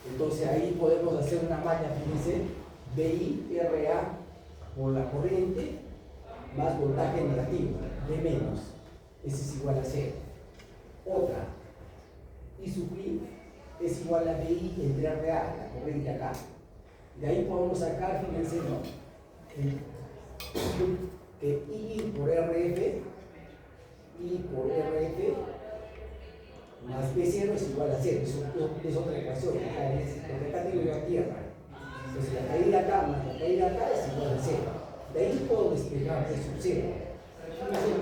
Entonces ahí podemos hacer una malla, fíjense, VI, RA por la corriente más voltaje negativo, de menos. Ese es igual a 0. Otra, I sub I es igual a VI entre RA, la corriente acá. De ahí podemos sacar, fíjense, ¿no? Que I por RF, I por RF más B0 es igual a 0, es otra ecuación, porque acá tengo yo a tierra. Entonces la caída acá más la caída acá es igual a 0. De ahí puedo despejar B sub 0.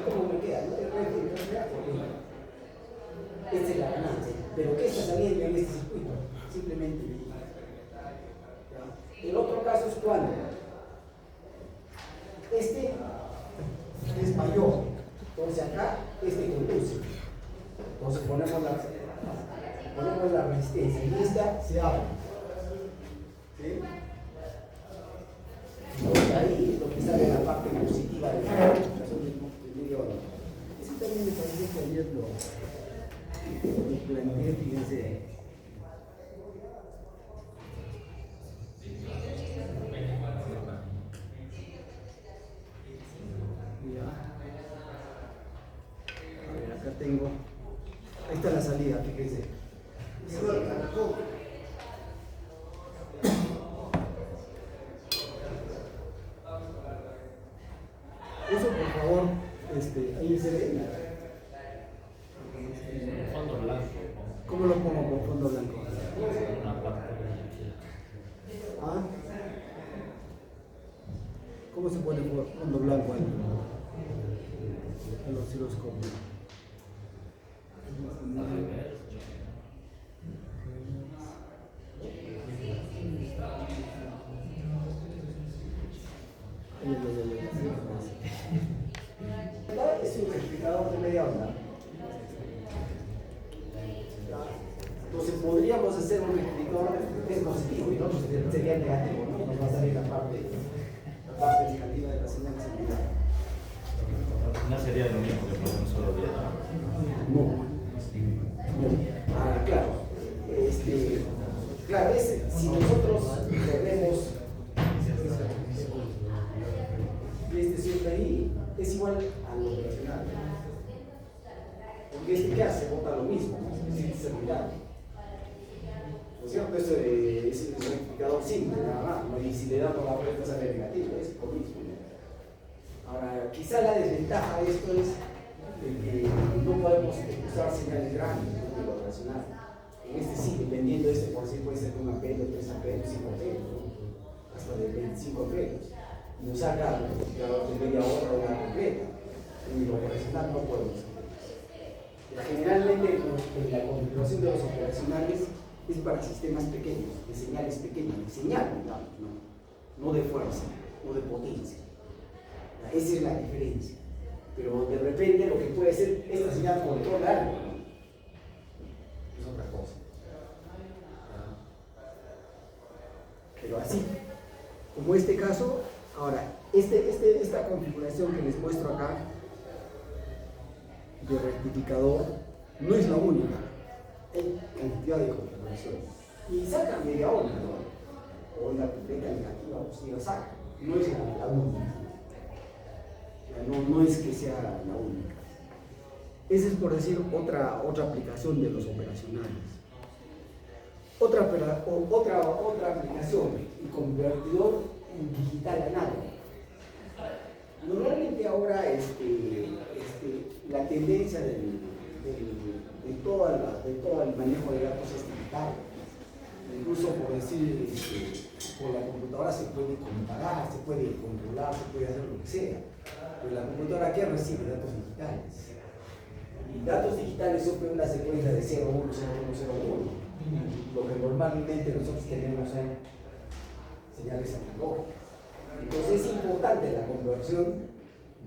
¿Cómo me queda? ¿No? Esta es la ganancia. Pero ¿qué está saliendo en este circuito? Simplemente el otro caso es cuando este es mayor. Entonces acá este conduce. Entonces ponemos la resistencia y esta se abre. ¿Sí? Entonces ahí es lo que sale la parte positiva de la medio hora. Eso también me parece que ayer lo planteé, fíjense. A ver, acá tengo. Ahí está la salida, fíjense. Eso, por favor, ahí se ve. Fondo blanco. ¿Cómo lo pongo por fondo blanco? Una parte. ¿Ah? ¿Cómo se pone por fondo blanco ahí? El osciloscopio. Es un replicador de media onda. Entonces podríamos hacer un replicador que es positivo y el otro sería negativo, ¿no? Nos va a salir la parte negativa de la señal seguridad. No sería lo mismo que por un solo día. No. Claro. Claro, si nosotros ponemos siempre ahí, es igual a lo operacional. Porque ¿qué hace? Vota lo mismo, ¿no? Es seguridad. ¿No es cierto? Eso es un rectificador simple, nada más. ¿No? Y si le damos la vuelta sale negativo, es lo mismo. Ahora, quizá la desventaja de esto es que no podemos usar señales grandes de lo operacional. En este sí, dependiendo de este por sí puede ser de 1 ampere, 3 amperes, 5 amperes, ¿no? Hasta de 25 amperes. Nos saca de media hora o una completa. En lo operacional no podemos hacer. Generalmente la configuración de los operacionales es para sistemas pequeños, de señales pequeñas, de señal, digamos, no de fuerza, no de potencia. Esa es la diferencia. Pero de repente lo que puede ser esta señal controla algo, ¿no? Es otra cosa. Pero así, como este caso, ahora, esta configuración que les muestro acá de rectificador no es la única. Hay cantidad de configuraciones. Y saca media onda, ¿no? O la completa negativa, o si la saca. No es la única. No es que sea la única. Esa es, por decir, otra aplicación de los operacionales. Otra aplicación, el convertidor digital análogo. Normalmente ahora la tendencia de todo el manejo de datos es digital. Incluso por decir, por la computadora se puede comparar, se puede controlar, se puede hacer lo que sea. Pero la computadora, ¿qué recibe? Datos digitales. Y datos digitales son una secuencia de 0, 1, 0, 1, 0, 1. Lo que normalmente nosotros tenemos en señales analógicas. Entonces es importante la conversión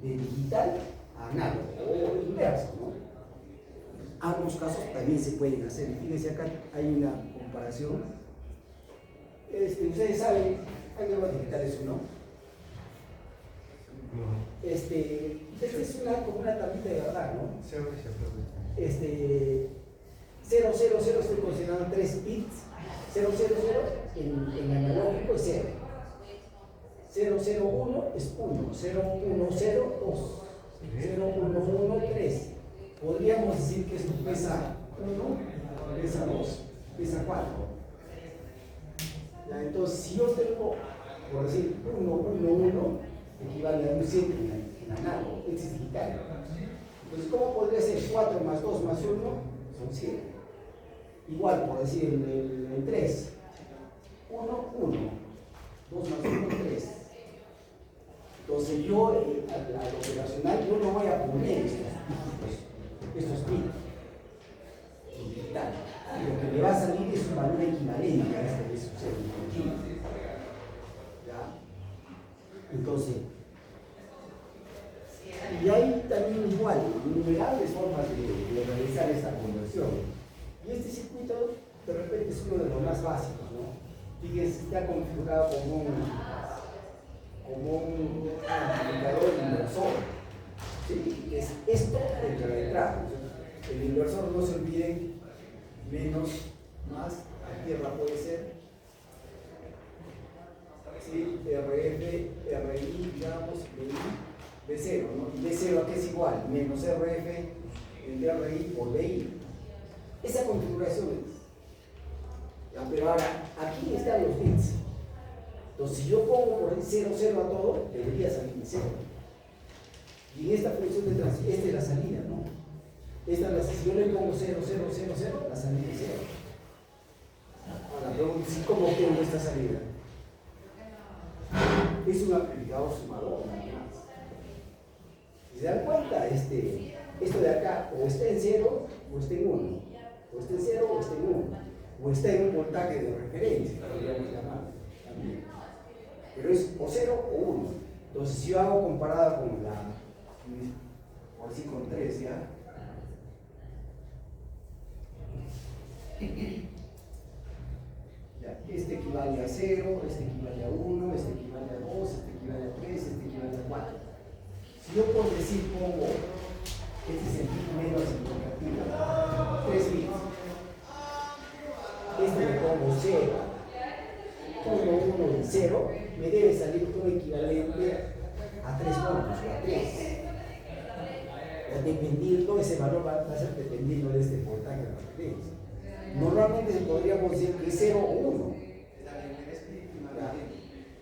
de digital a análogo, o inverso, ¿no? Ambos casos también se pueden hacer. Fíjense, acá hay una comparación. Ustedes saben, hay nuevas digitales, ¿no? Esta es como una tablita de verdad, ¿no? 0, 0, 0, estoy considerando 3 bits 0, 0, 0 en analógico es 0. 0, 0, 1 es 1. 0, 1, 0, 2. 0, 1, 1, 3. Podríamos decir que esto pesa 1, pesa 2, pesa 4. ¿Ya? Entonces, si yo tengo, por decir, 1, 1, 1, equivale a un 7 en análogo, este es digital. Entonces, ¿cómo podría ser 4 más 2 más 1? Son 7. Igual, por decir, el 3. 1, 1. 2 más 1, 3. Entonces, yo, al operacional, yo no voy a poner estos bits digital. Lo que le va a salir es un valor equivalente a este que sucede en ¿ya? Entonces, y hay también igual innumerables formas de realizar esta conversión. Y este circuito de repente es uno de los más básicos, ¿no? Fíjense, está configurado como un amplificador inversor. ¿Sí? Es esto entre la entrada. El inversor, no se olviden, menos, más, a tierra puede ser. ¿Sí? RF, RI, digamos, BI, B0, ¿no? B0 a qué es igual, menos RF, el RI por BI. Esa configuración es. Ya, pero ahora, aquí están los bits. Entonces, si yo pongo por ahí 0, 0 a todo, debería salir 0. Y en esta función de transición, esta es la salida, ¿no? Esta es la, si yo le pongo 0, 0, 0, 0, la salida es 0. Ahora, pregunta, ¿cómo tengo esta salida? Es un amplificador sumador, nada más. Si se dan cuenta, esto de acá, o está en 0, o está en 1. O está en 0, o está en 1. O está en un voltaje de referencia, podríamos llamar también. Pero es o 0 o 1. Entonces, si yo hago comparada con la, por así con 3, ¿ya? Ya, este equivale a 0, este equivale a 1, este equivale a 2, este equivale a 3, este equivale a 4. Si yo por decir pongo, este es el bit menos significativo, 3 bits. Este le pongo 0, 1, 1 y 0, me debe salir un equivalente a 3 voltios o a 3. Dependiendo, ese valor va a ser dependiendo de este voltaje de referencia. Normalmente podríamos decir que es 0 o 1.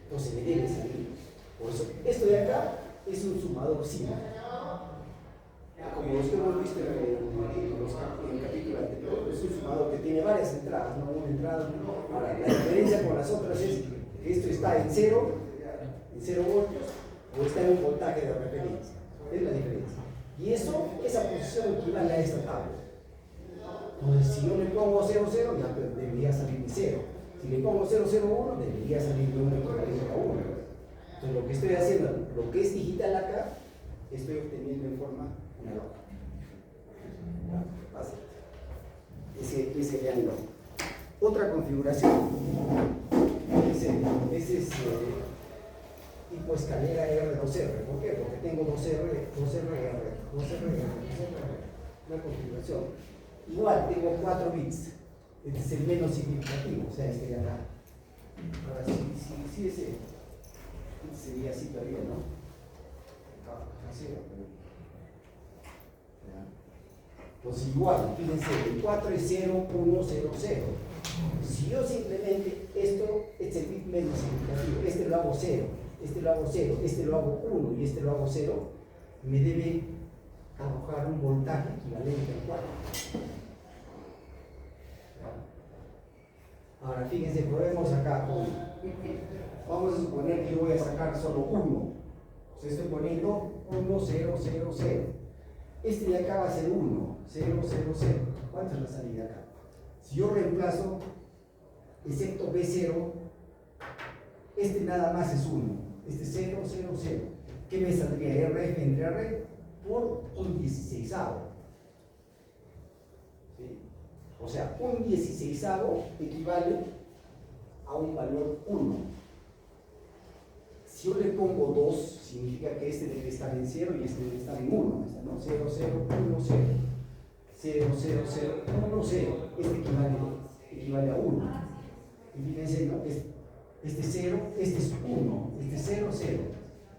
Entonces me debe salir. Por eso, esto de acá es un sumador simple. Como los que hemos visto en el capítulo anterior, es un sumador que tiene varias entradas, no una entrada. Ahora, la diferencia con las otras es que esto está en 0 voltios, o está en un voltaje de referencia. Es la diferencia. Y eso, esa posición equivale a esta tabla. Entonces, si yo le pongo 0, 0, ya debería salir de 0. Si le pongo 0, 0, 1, debería salir de 1 equivalente a 1. Entonces, lo que estoy haciendo, lo que es digital acá, estoy obteniendo en forma análoga. Ese veanlo. Otra configuración. Ese es tipo escalera R2R. ¿Por qué? Porque tengo 2R. Una configuración. Igual, tengo 4 bits. Este es el menos significativo, o sea, este de acá. Ahora, sí, ese sería así todavía, ¿no? Pues igual, fíjense, el 4 es 0, 1, 0, 0. Si yo simplemente, este es el bit menos significativo, este lo hago 0, este lo hago 0, este lo hago 1 y este lo hago 0, me debe arrojar un voltaje equivalente al 4. Ahora fíjense, probemos acá con, vamos a suponer que yo voy a sacar solo 1. O sea, estoy poniendo 1, 0, 0, 0. Este de acá va a ser 1, 0, 0, 0. ¿Cuánto es la salida acá? Si yo reemplazo, excepto B0, este nada más es 1. Este es 0, 0, 0. ¿Qué me saldría? RF entre R por un 16avo. ¿Sí? O sea, un 16avo equivale a un valor 1. Si yo le pongo 2, significa que este debe estar en 0 y este debe estar en 1. ¿No? 0, 0, 1, 0. 0, 0, 0, 1, 0. Este equivale a 1. Y fíjense, ¿no? Este 0, este es 1, este 0, 0.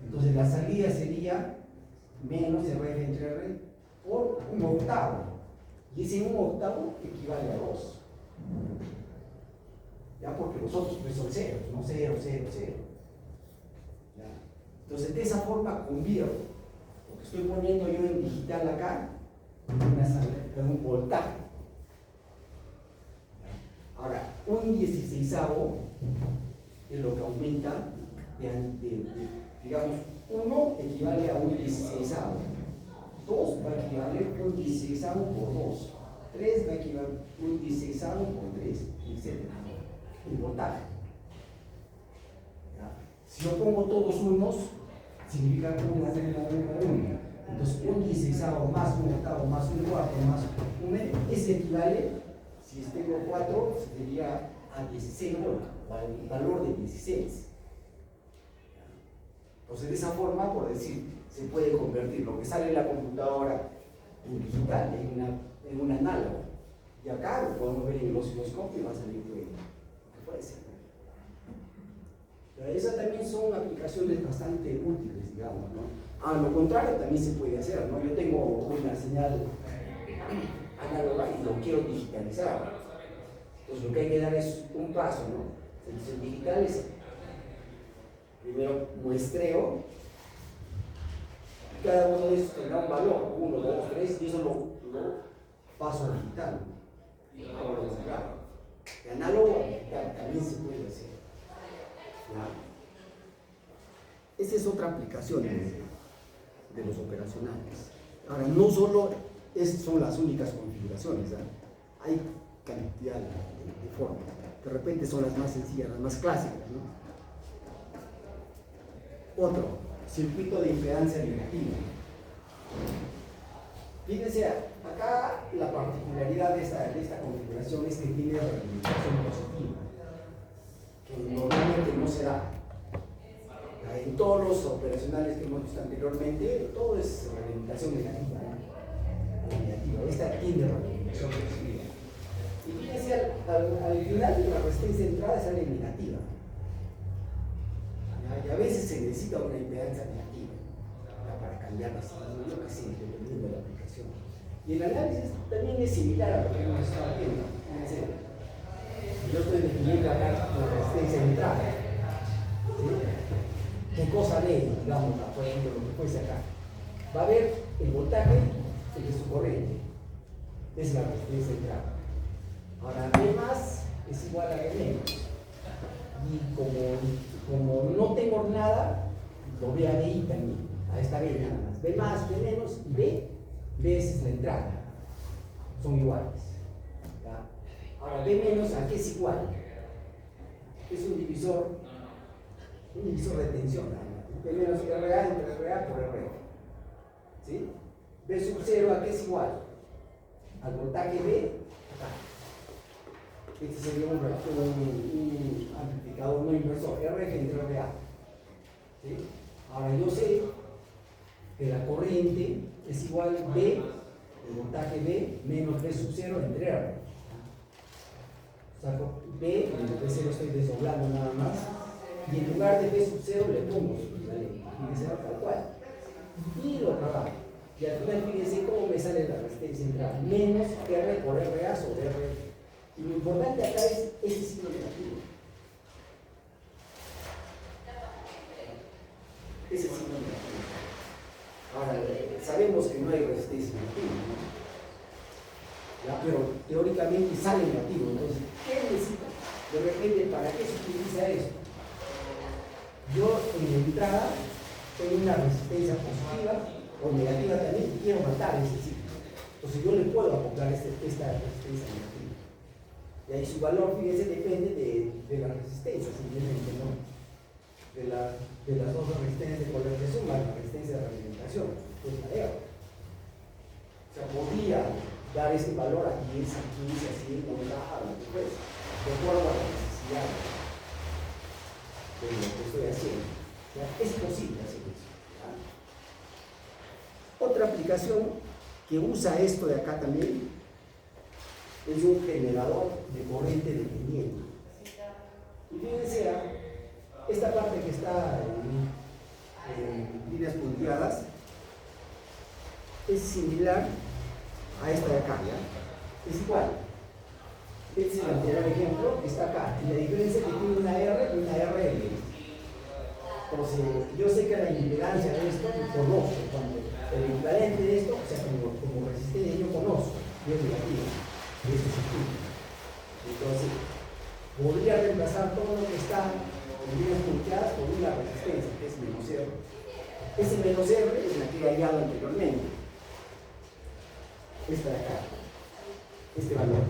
Entonces la salida sería menos RF entre R por 1/8. Y ese 1/8 equivale a 2. ¿Ya? Porque los otros pues son ceros, no 0, 0, 0. ¿Ya? Entonces de esa forma convierto lo que estoy poniendo yo en digital acá en un voltaje. Ahora, un 16avo es lo que aumenta, digamos, 1 equivale a un 16avo, 2 va a equivaler a un 16avo por 2, 3 va a equivaler a un 16avo por 3, etc. El voltaje. ¿Ya? Si yo pongo todos unos, significa que 1 es 1. Entonces, un 16avo más 1/8 más 1/4 más 1 es equivale, si tengo 4, sería a 16, bueno, al valor de 16. Entonces, de esa forma, por decir, se puede convertir lo que sale en la computadora en digital en un análogo. Y acá lo podemos ver en el osciloscopio y va a salir lo que puede ser. Pero esas también son aplicaciones bastante útiles, digamos, ¿no? A lo contrario, también se puede hacer, ¿no? Yo tengo una señal análoga y lo quiero digitalizar. Entonces, lo que hay que dar es un paso, ¿no? Entonces, el digital es primero muestreo, y cada uno de estos tendrá un valor, 1, 2, 3, y eso lo paso a digital. Ahora lo contrario. De análogo a digital también se puede hacer. ¿Ya? Esa es otra aplicación de los operacionales. Ahora, no solo son las únicas configuraciones, ¿eh? Hay cantidad de formas. De repente son las más sencillas, las más clásicas, ¿no? Otro, circuito de impedancia negativa. Fíjense, acá la particularidad de esta configuración es que tiene representación positiva, que normalmente no se da. En todos los operacionales que hemos visto anteriormente, todo es representación negativa, ¿no? Esta tiene representación positiva. Y fíjense, al final la resistencia de entrada sale negativa. Y a veces se necesita una impedancia negativa para cambiar la situación, lo que sí, dependiendo de la aplicación. Y el análisis también es similar a lo que hemos estado viendo. Fíjense, yo estoy definiendo acá la resistencia de entrada. ¿Sí? ¿Qué cosa lee, digamos, la fuente, lo que fuese acá? Va a haber el voltaje de su corriente. Es la resistencia de entrada. Ahora, B más es igual a B menos. Y como no tengo nada, lo ve a BI también. A esta B nada más. B más, B menos y B es la entrada. Son iguales. ¿Ya? Ahora, B menos, ¿a qué es igual? Es un divisor de tensión. B menos RA entre RA por RF. ¿Sí? B sub 0, ¿a qué es igual? Al voltaje B, acá. Este sería un amplificador no inversor, RF entre RA. ¿Sí? Ahora yo sé que la corriente es igual a B, el voltaje B, menos B sub 0 entre R. Saco B, en el B0 estoy desdoblando nada más, y en lugar de B sub 0 le pongo fíjense tal cual. Y lo trabajo. Y al final fíjense cómo me sale la resistencia entrada, menos R por RA sobre R. Y lo importante acá es ese signo negativo. Ese signo negativo. Ahora, sabemos que no hay resistencia negativa, ¿no? ¿Ya? Pero teóricamente sale negativo. Entonces, ¿qué necesita? De repente, ¿para qué se utiliza esto? Yo en la entrada tengo una resistencia positiva o negativa también y quiero matar ese signo. Entonces yo le puedo acoplar esta resistencia negativa. Y ahí su valor, fíjense, depende de la resistencia, simplemente, ¿no? De las dos resistencias de color que suman, la resistencia de alimentación, pues la de agua. O sea, podría dar este valor a 10, a 15, a 100, a lo que fuese, de acuerdo a la necesidad de lo que estoy haciendo. O sea, es posible hacer eso. ¿Ya? Otra aplicación que usa esto de acá también es un generador de corriente dependiente. fíjense, esta parte que está en líneas punteadas es similar a esta de acá, ¿ya? Es igual. Este es el anterior ejemplo que está acá. Y la diferencia es que tiene una R y una RL. Entonces, yo sé que la impedancia de esto lo conozco. Cuando el equivalente de esto, o sea, como resistencia, yo conozco. Y es negativo. Y este circuito. Entonces, podría reemplazar todo lo que está en líneas punteadas por una resistencia, que es menos R. Ese menos R es la que he hallado anteriormente. Esta de acá. Este valor.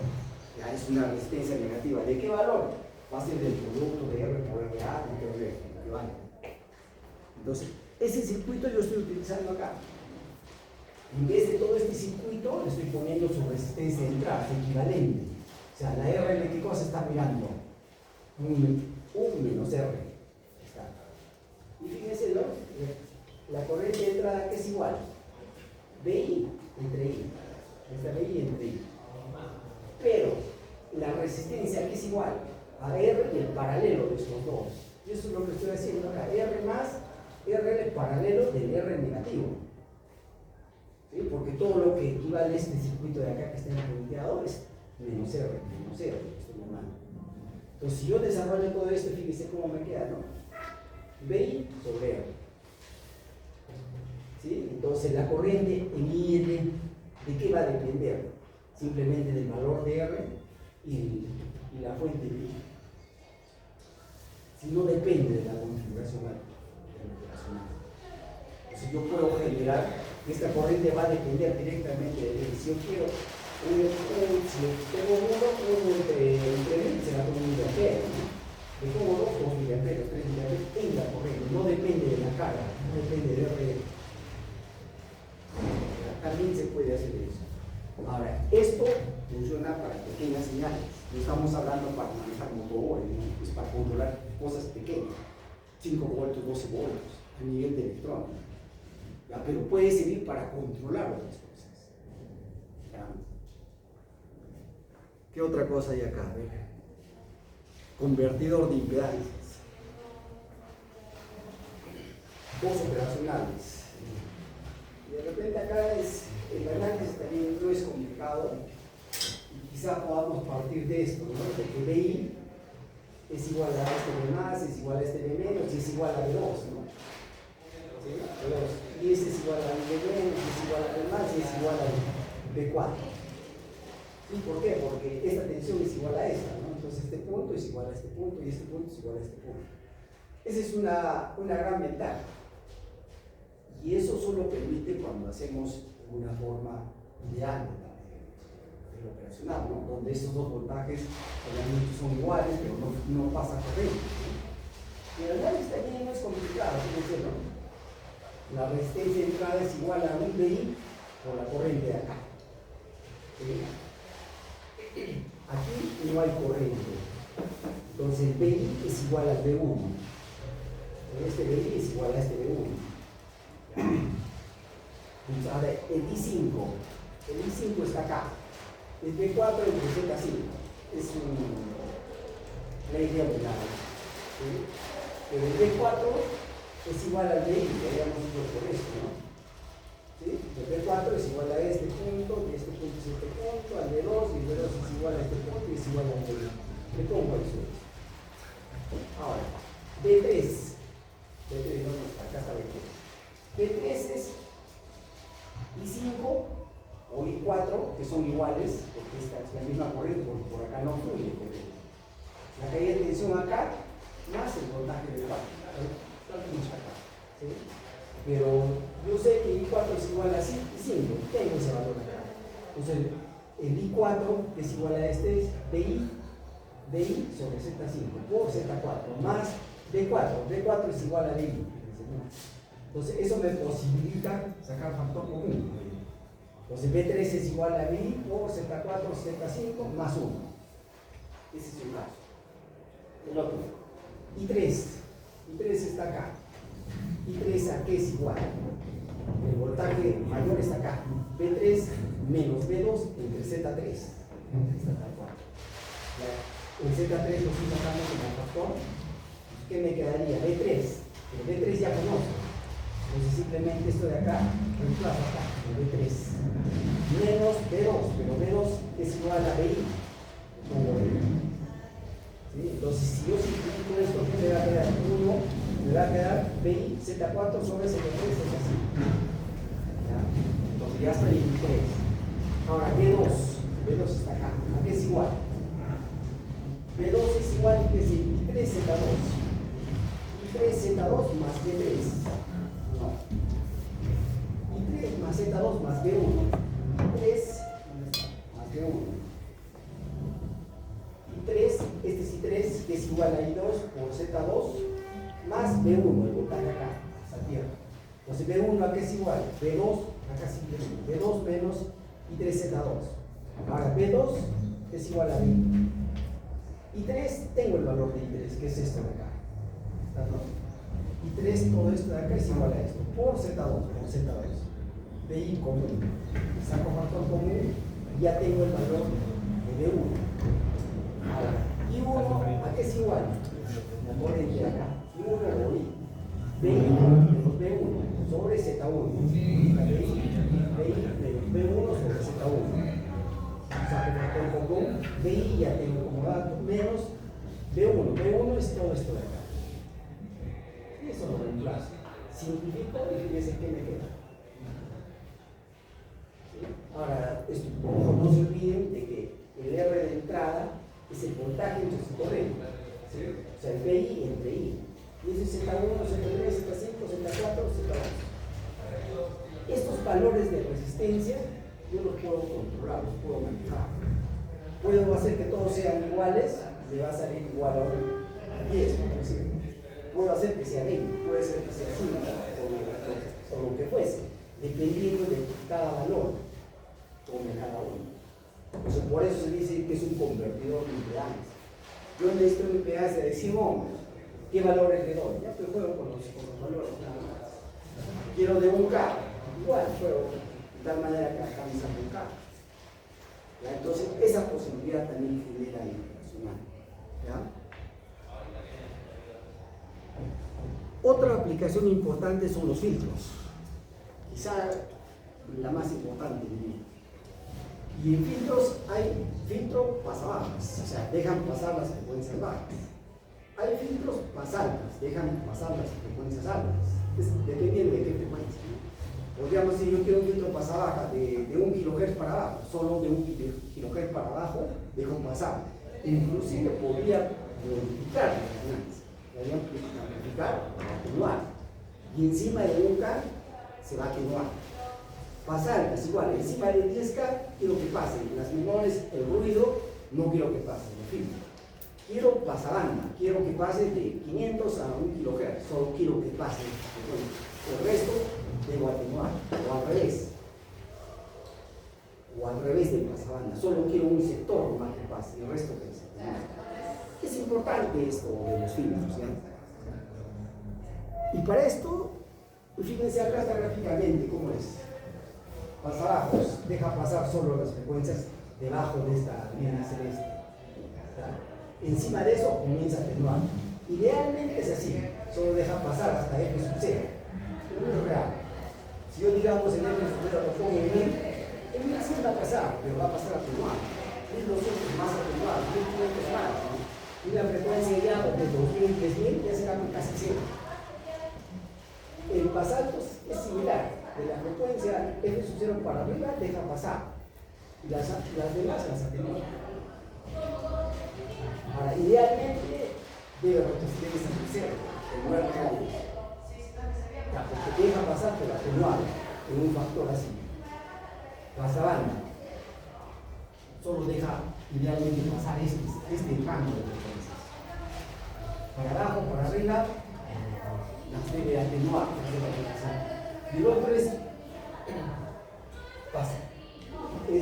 Ya es una resistencia negativa. ¿De qué valor? Va a ser del producto de R por RA entre R equivalente. Entonces, ese circuito yo estoy utilizando acá. En vez de todo este circuito, le estoy poniendo su resistencia de entrada, equivalente. O sea, la R, ¿qué cosa está mirando? Un menos R. Está. Y fíjense, ¿no? La corriente de entrada que es igual. BI entre I. Esta BI entre I. Pero la resistencia que es igual a R y el paralelo de estos dos. Y eso es lo que estoy haciendo acá. R más R el paralelo del R negativo. ¿Sí? Porque todo lo que equivale a este circuito de acá que está punteado es menos R, estoy llamando. Entonces, si yo desarrollo todo esto, fíjense cómo me queda, ¿no? BI sobre R. ¿Sí? Entonces, la corriente en IN, ¿de qué va a depender? Simplemente del valor de R y la fuente BI. Si no depende de la configuración operacional. Entonces, yo puedo generar, esta corriente va a depender directamente de él. Si yo quiero, si tengo uno entre mí, será como un miliampere, ¿no? Le pongo 2 miliamperes, 3 miliamperes en la corriente, no depende de la carga, no depende de R. También se puede hacer eso. Ahora, esto funciona para pequeñas señales. No estamos hablando para manejar motores, ¿no? Es para controlar cosas pequeñas. 5 voltios, 12 voltios, a nivel de electrónica. ¿Ya? Pero puede servir para controlar otras cosas. ¿Ya? ¿Qué otra cosa hay acá? Convertidor de impedancias. 2 operacionales. Y de repente acá el análisis también no es complicado. Y quizá podamos partir de esto, ¿no? De que BI es igual a este B más, es igual a este B menos, y es igual a B2, ¿no? ¿Sí? B2. Y este es igual a B menos, es igual a B más, y es igual a B4. ¿Y por qué? Porque esta tensión es igual a esta, ¿no? Entonces este punto es igual a este punto, y este punto es igual a este punto. Esa es una gran ventaja. Y eso solo permite cuando hacemos una forma ideal del operacional, ¿no? Donde estos dos voltajes obviamente son iguales, pero no pasa corriente, ¿no? Y el análisis también no es complicado, fíjense, ¿no? La resistencia de entrada es igual a un BI por la corriente de acá. ¿Sí? Aquí no hay corriente. Entonces el BI es igual al B1. Este BI es igual a este B1. Entonces, ahora el I5 está acá. El B4 entre Z5. Es la idea de la. ¿Sí? Pero el B4 es igual al BI, ya habíamos dicho por esto, ¿no? ¿Sí? El B4 es igual a este punto, y este punto es este punto, al B2, y el B2 es igual a este punto, y es igual al B1. Le pongo eso. Ahora, B3, no está, acá está B3. B3 es I5 o I4, que son iguales, porque esta es la misma corriente, porque por acá no fluye corriente. La caída de tensión acá, más el voltaje de 4. ¿Sí? Pero yo sé que I4 es igual a 5, tengo ese valor acá. Entonces, el I4 es igual a este, es BI sobre Z5 por Z4 más B4 es igual a BI. Entonces, eso me posibilita sacar factor común. Entonces, B3 es igual a BI por Z4, Z5 más 1. Ese es un caso. El otro. I3 está acá. I3 a qué es igual. El voltaje mayor está acá. B3 menos B2 entre Z3. Está tal cual. El Z3 lo estoy sacando como factor. ¿Qué me quedaría? B3. El B3 ya conozco. Entonces simplemente esto de acá, reemplazo acá, el B3. Menos B2, pero B2 es igual a BI. ¿Sí? Entonces si yo simplifico esto, ¿qué me va a quedar? 1, me va a quedar BI Z4 sobre Z3, es así. ¿Ya? Entonces ya está el 3. Ahora B2 está acá, ¿a qué es igual? B2 es igual a que es I3Z2. I3Z2 más B3. No. I3 más Z2 más B1. I3 más B1. I3, este es I3, que es igual a I2 por Z2 más B1, el voltaje acá, esa tierra. Entonces B1 acá es igual, B2, acá sí B2 menos I3Z2. Ahora B2 es igual a B. I3, tengo el valor de I3, que es esto de acá. ¿Está, no? I3, todo esto de acá es igual a esto, por Z2. BI común. Saco factor común y ya tengo el valor de B1. Ahora, I1, ¿a qué es igual? Componente de acá. I1 o I. BI menos B1 sobre Z1. BI menos B1 sobre Z1. Saco factor común. BI ya tengo como dato menos B1. B1 es todo esto de acá. Y eso lo reemplazo. Simplifico y fíjense qué me queda. Ahora, ojo, no se olviden de que el R de entrada es el voltaje entre su corriente, ¿sí? O sea, el BI entre I. Y ese es Z1, Z3, Z5, Z4, Z2. Estos valores de resistencia yo los puedo controlar, los puedo manejar. Puedo hacer que todos sean iguales, le va a salir igual a 10, por decirlo. Puedo hacer que sea 20, puede ser que sea 5 o lo que fuese, dependiendo de cada valor. Tome cada uno. Entonces, por eso se dice que es un convertidor de impedancia. Yo necesito una impedancia de 100 ohms. ¿Qué valores le doy? Ya pues juego con los valores. Quiero de 1K. Igual juego de tal manera que alcanza 1K. ¿Ya? Entonces, esa posibilidad también genera internacional. ¿Ya? Otra aplicación importante son los filtros. Quizá la más importante, diría. Y en filtros hay filtro pasabajas, o sea, dejan pasar las frecuencias bajas. Hay filtros pasaltas, dejan pasar las frecuencias altas, dependiendo de qué frecuencia, ¿no? Podríamos decir, yo quiero un filtro pasabaja de 1 kHz para abajo, solo de 1 kHz para abajo dejo pasar. Inclusive podría modificar las frecuencias, podría amplificar o atenuar. Y encima de 1K se va a atenuar. Pasar, es igual, encima de 10K quiero que pase, en las menores el ruido no quiero que pase, en fin. Quiero pasabanda, quiero que pase de 500 a 1 kHz, solo quiero que pase. El resto debo atenuar, o al revés de pasabanda, solo quiero un sector más que pase, el resto que se atenúa. Es importante esto de los filtros, ¿sí? Y para esto, fíjense acá está gráficamente cómo es. Pasabajos, deja pasar solo las frecuencias debajo de esta línea celeste. Encima de eso comienza a atenuar. Idealmente es así, solo deja pasar hasta F sub 0. Pero no es real. Si yo digamos en F sub 0 lo pongo en 1000 sí va a pasar, pero va a pasar atenuado. 1200 más atenuado, 1500 más, ¿no? Y la frecuencia ya de 2000, 3000 ya será casi 0. En pasaltos es similar. De la frecuencia F sub 0 para arriba deja pasar y las demás las atenúa. Ahora, idealmente debe retroceder esa sub 0 en 9 radios, porque deja pasar pero atenuado en un factor así. Pasabanda solo deja idealmente pasar este rango de frecuencias. Para abajo, para arriba las debe atenuar, las debe pasar. Y el otro es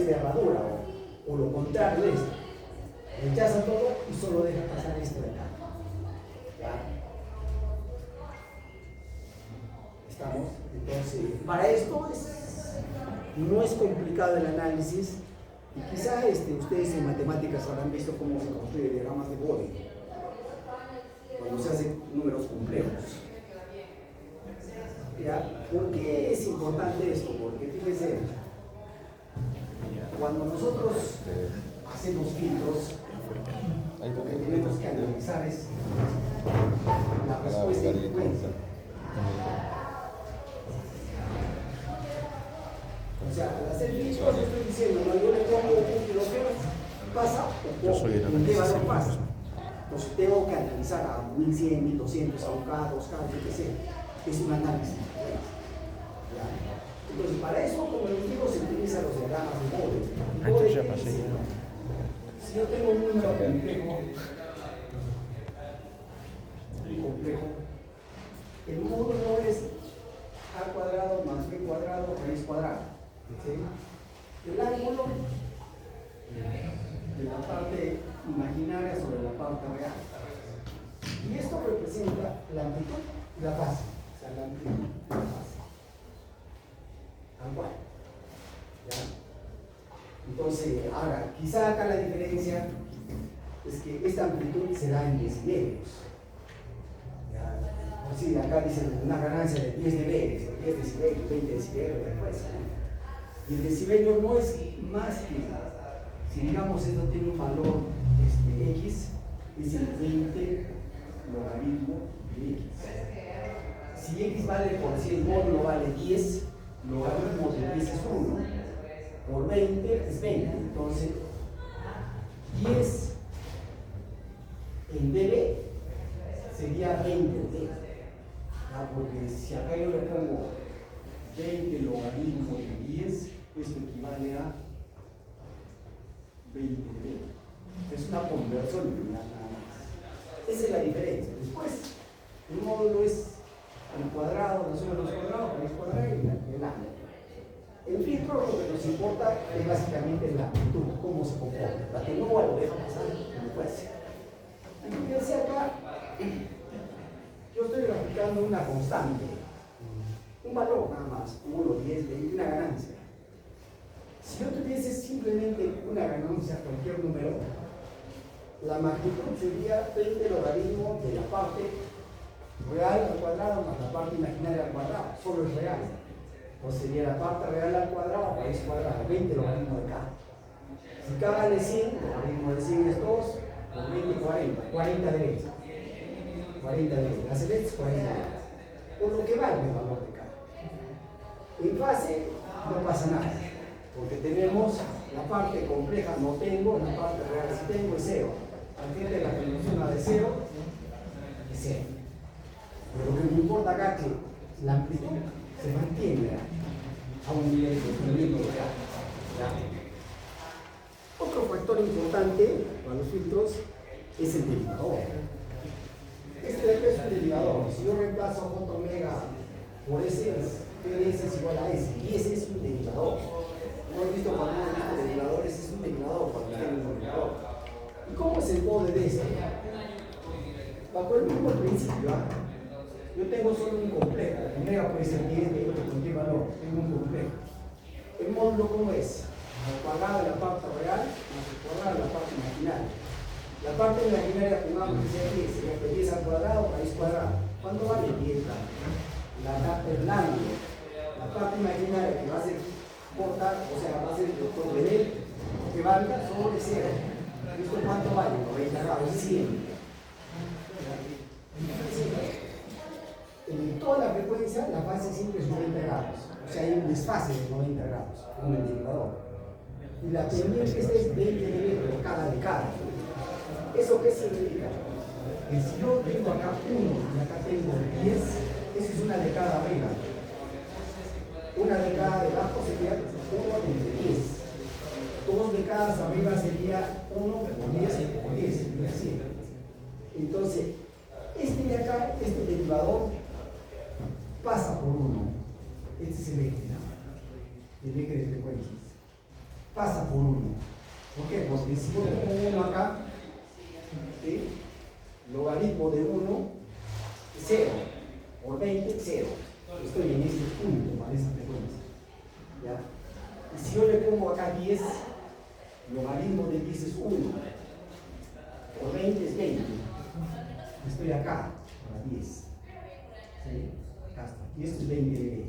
de herradura o lo contrario de esto. Rechaza todo y solo deja pasar esto de acá. ¿Ya? ¿Estamos? Entonces, para esto no es complicado el análisis, Y quizá ustedes en matemáticas habrán visto cómo se construyen diagramas de Bode cuando se hacen números complejos. ¿Ya? ¿Por qué es importante esto? Porque fíjense, cuando nosotros hacemos filtros, lo que tenemos que analizar es la respuesta en frecuencia. O sea, al hacer filtros estoy diciendo, no, yo le pongo un kilómetro, pasa o qué valor pasa. Entonces tengo que analizar a 1100, 1200, a 1K, 2K, yo qué sé. Es un análisis. ¿Ya? Entonces, para eso, como les digo, se utilizan los diagramas de Bode. Si yo tengo un número complejo, el módulo es a cuadrado más b cuadrado raíz cuadrada. ¿Sí? El ángulo de la parte imaginaria sobre la parte real. Y esto representa la amplitud y la fase. O sea, la amplitud y la fase. Tal cual. ¿Ya? Entonces, ahora, quizá acá la diferencia es que esta amplitud se da en decibelios. Por si acá dicen una ganancia de 10 dB, 10 decibelios, 20 decibelios de fuerza. Y el decibelio no es más que, si digamos esto tiene un valor X, es el 20 logaritmo de X. Si X vale por 100, módulo vale 10, logaritmo de 10 es 1, por 20 es 20. Entonces, 10 en dB sería 20 en dB. Porque si acá yo le pongo 20 logaritmo de 10, esto equivale a 20 dB. Es una conversión lineal nada más. Esa es la diferencia. Después, el módulo es el cuadrado, la suma de los cuadrados, raíz cuadrada y el ángulo. El filtro lo que nos importa es básicamente la amplitud, cómo se comporta. La que no lo deja pasar como fuese. Fíjense acá, yo estoy graficando una constante, un valor nada más, 1, 10, 20, una ganancia. Si yo tuviese simplemente una ganancia, cualquier número, la magnitud sería 20 logaritmo de la parte real al cuadrado más la parte imaginaria al cuadrado, solo es real. O sería la parte real al cuadrado, raíz cuadrada, 20 logaritmo de K. Si K vale 100, logaritmo de 100 es 2, por 20, 40, 40 derechas. 40 derechas, las derechas 40 derechas. Por lo que vale el valor de K. En fase no pasa nada, porque tenemos la parte compleja no tengo, la parte real sí tengo, es 0. Al final de la conversión de 0 es 0. Pero lo que me importa acá es que la amplitud se mantiene a un nivel de cumplimiento real. Otro factor importante para los filtros es el derivador. Este de acá es un derivador. Si yo reemplazo J omega por S, PDS es igual a S, y ese es un derivador. ¿No has visto cuando hemos visto derivadores? Es un derivador cuando tiene un derivador. ¿Y cómo es el Bode de esto? Bajo el mismo principio, yo tengo solo un complejo, omega puede ser 10, 20, cualquier valor, tengo un complejo. ¿El módulo cómo es? Al cuadrado de la parte real más el cuadrado de la parte imaginaria. La parte imaginaria, pongamos que sea 10, sería que 10 al cuadrado, raíz cuadrada. ¿Cuánto vale 10? El ángulo. La parte imaginaria que va a ser corta, o sea, va a ser el doctor Benel, que valga sobre 0. ¿Esto cuánto vale? 90 grados, 100. En toda la frecuencia, la fase siempre es 90 grados. O sea, hay un desfase de 90 grados con el derivador. Y la pendiente es 20 dB por cada decada. ¿Eso qué significa? Que si yo tengo acá 1 y acá tengo 10, eso es una decada arriba. Una decada debajo sería 1 entre 10. 2 decadas arriba sería 1 por 10 por 10, sería 100. Entonces, este de acá, este derivador, pasa por 1. Este es el eje de frecuencias. Pasa por 1. ¿Por qué? Porque si yo le pongo 1 acá, ¿sí? Logaritmo de 1 es 0. Por 20, 0. Estoy en este punto para esa frecuencia. ¿Ya? Y si yo le pongo acá 10, logaritmo de 10 es 1, por 20 es 20. Estoy acá, para 10. ¿Sí? Acá está. Y esto es 20 de 20.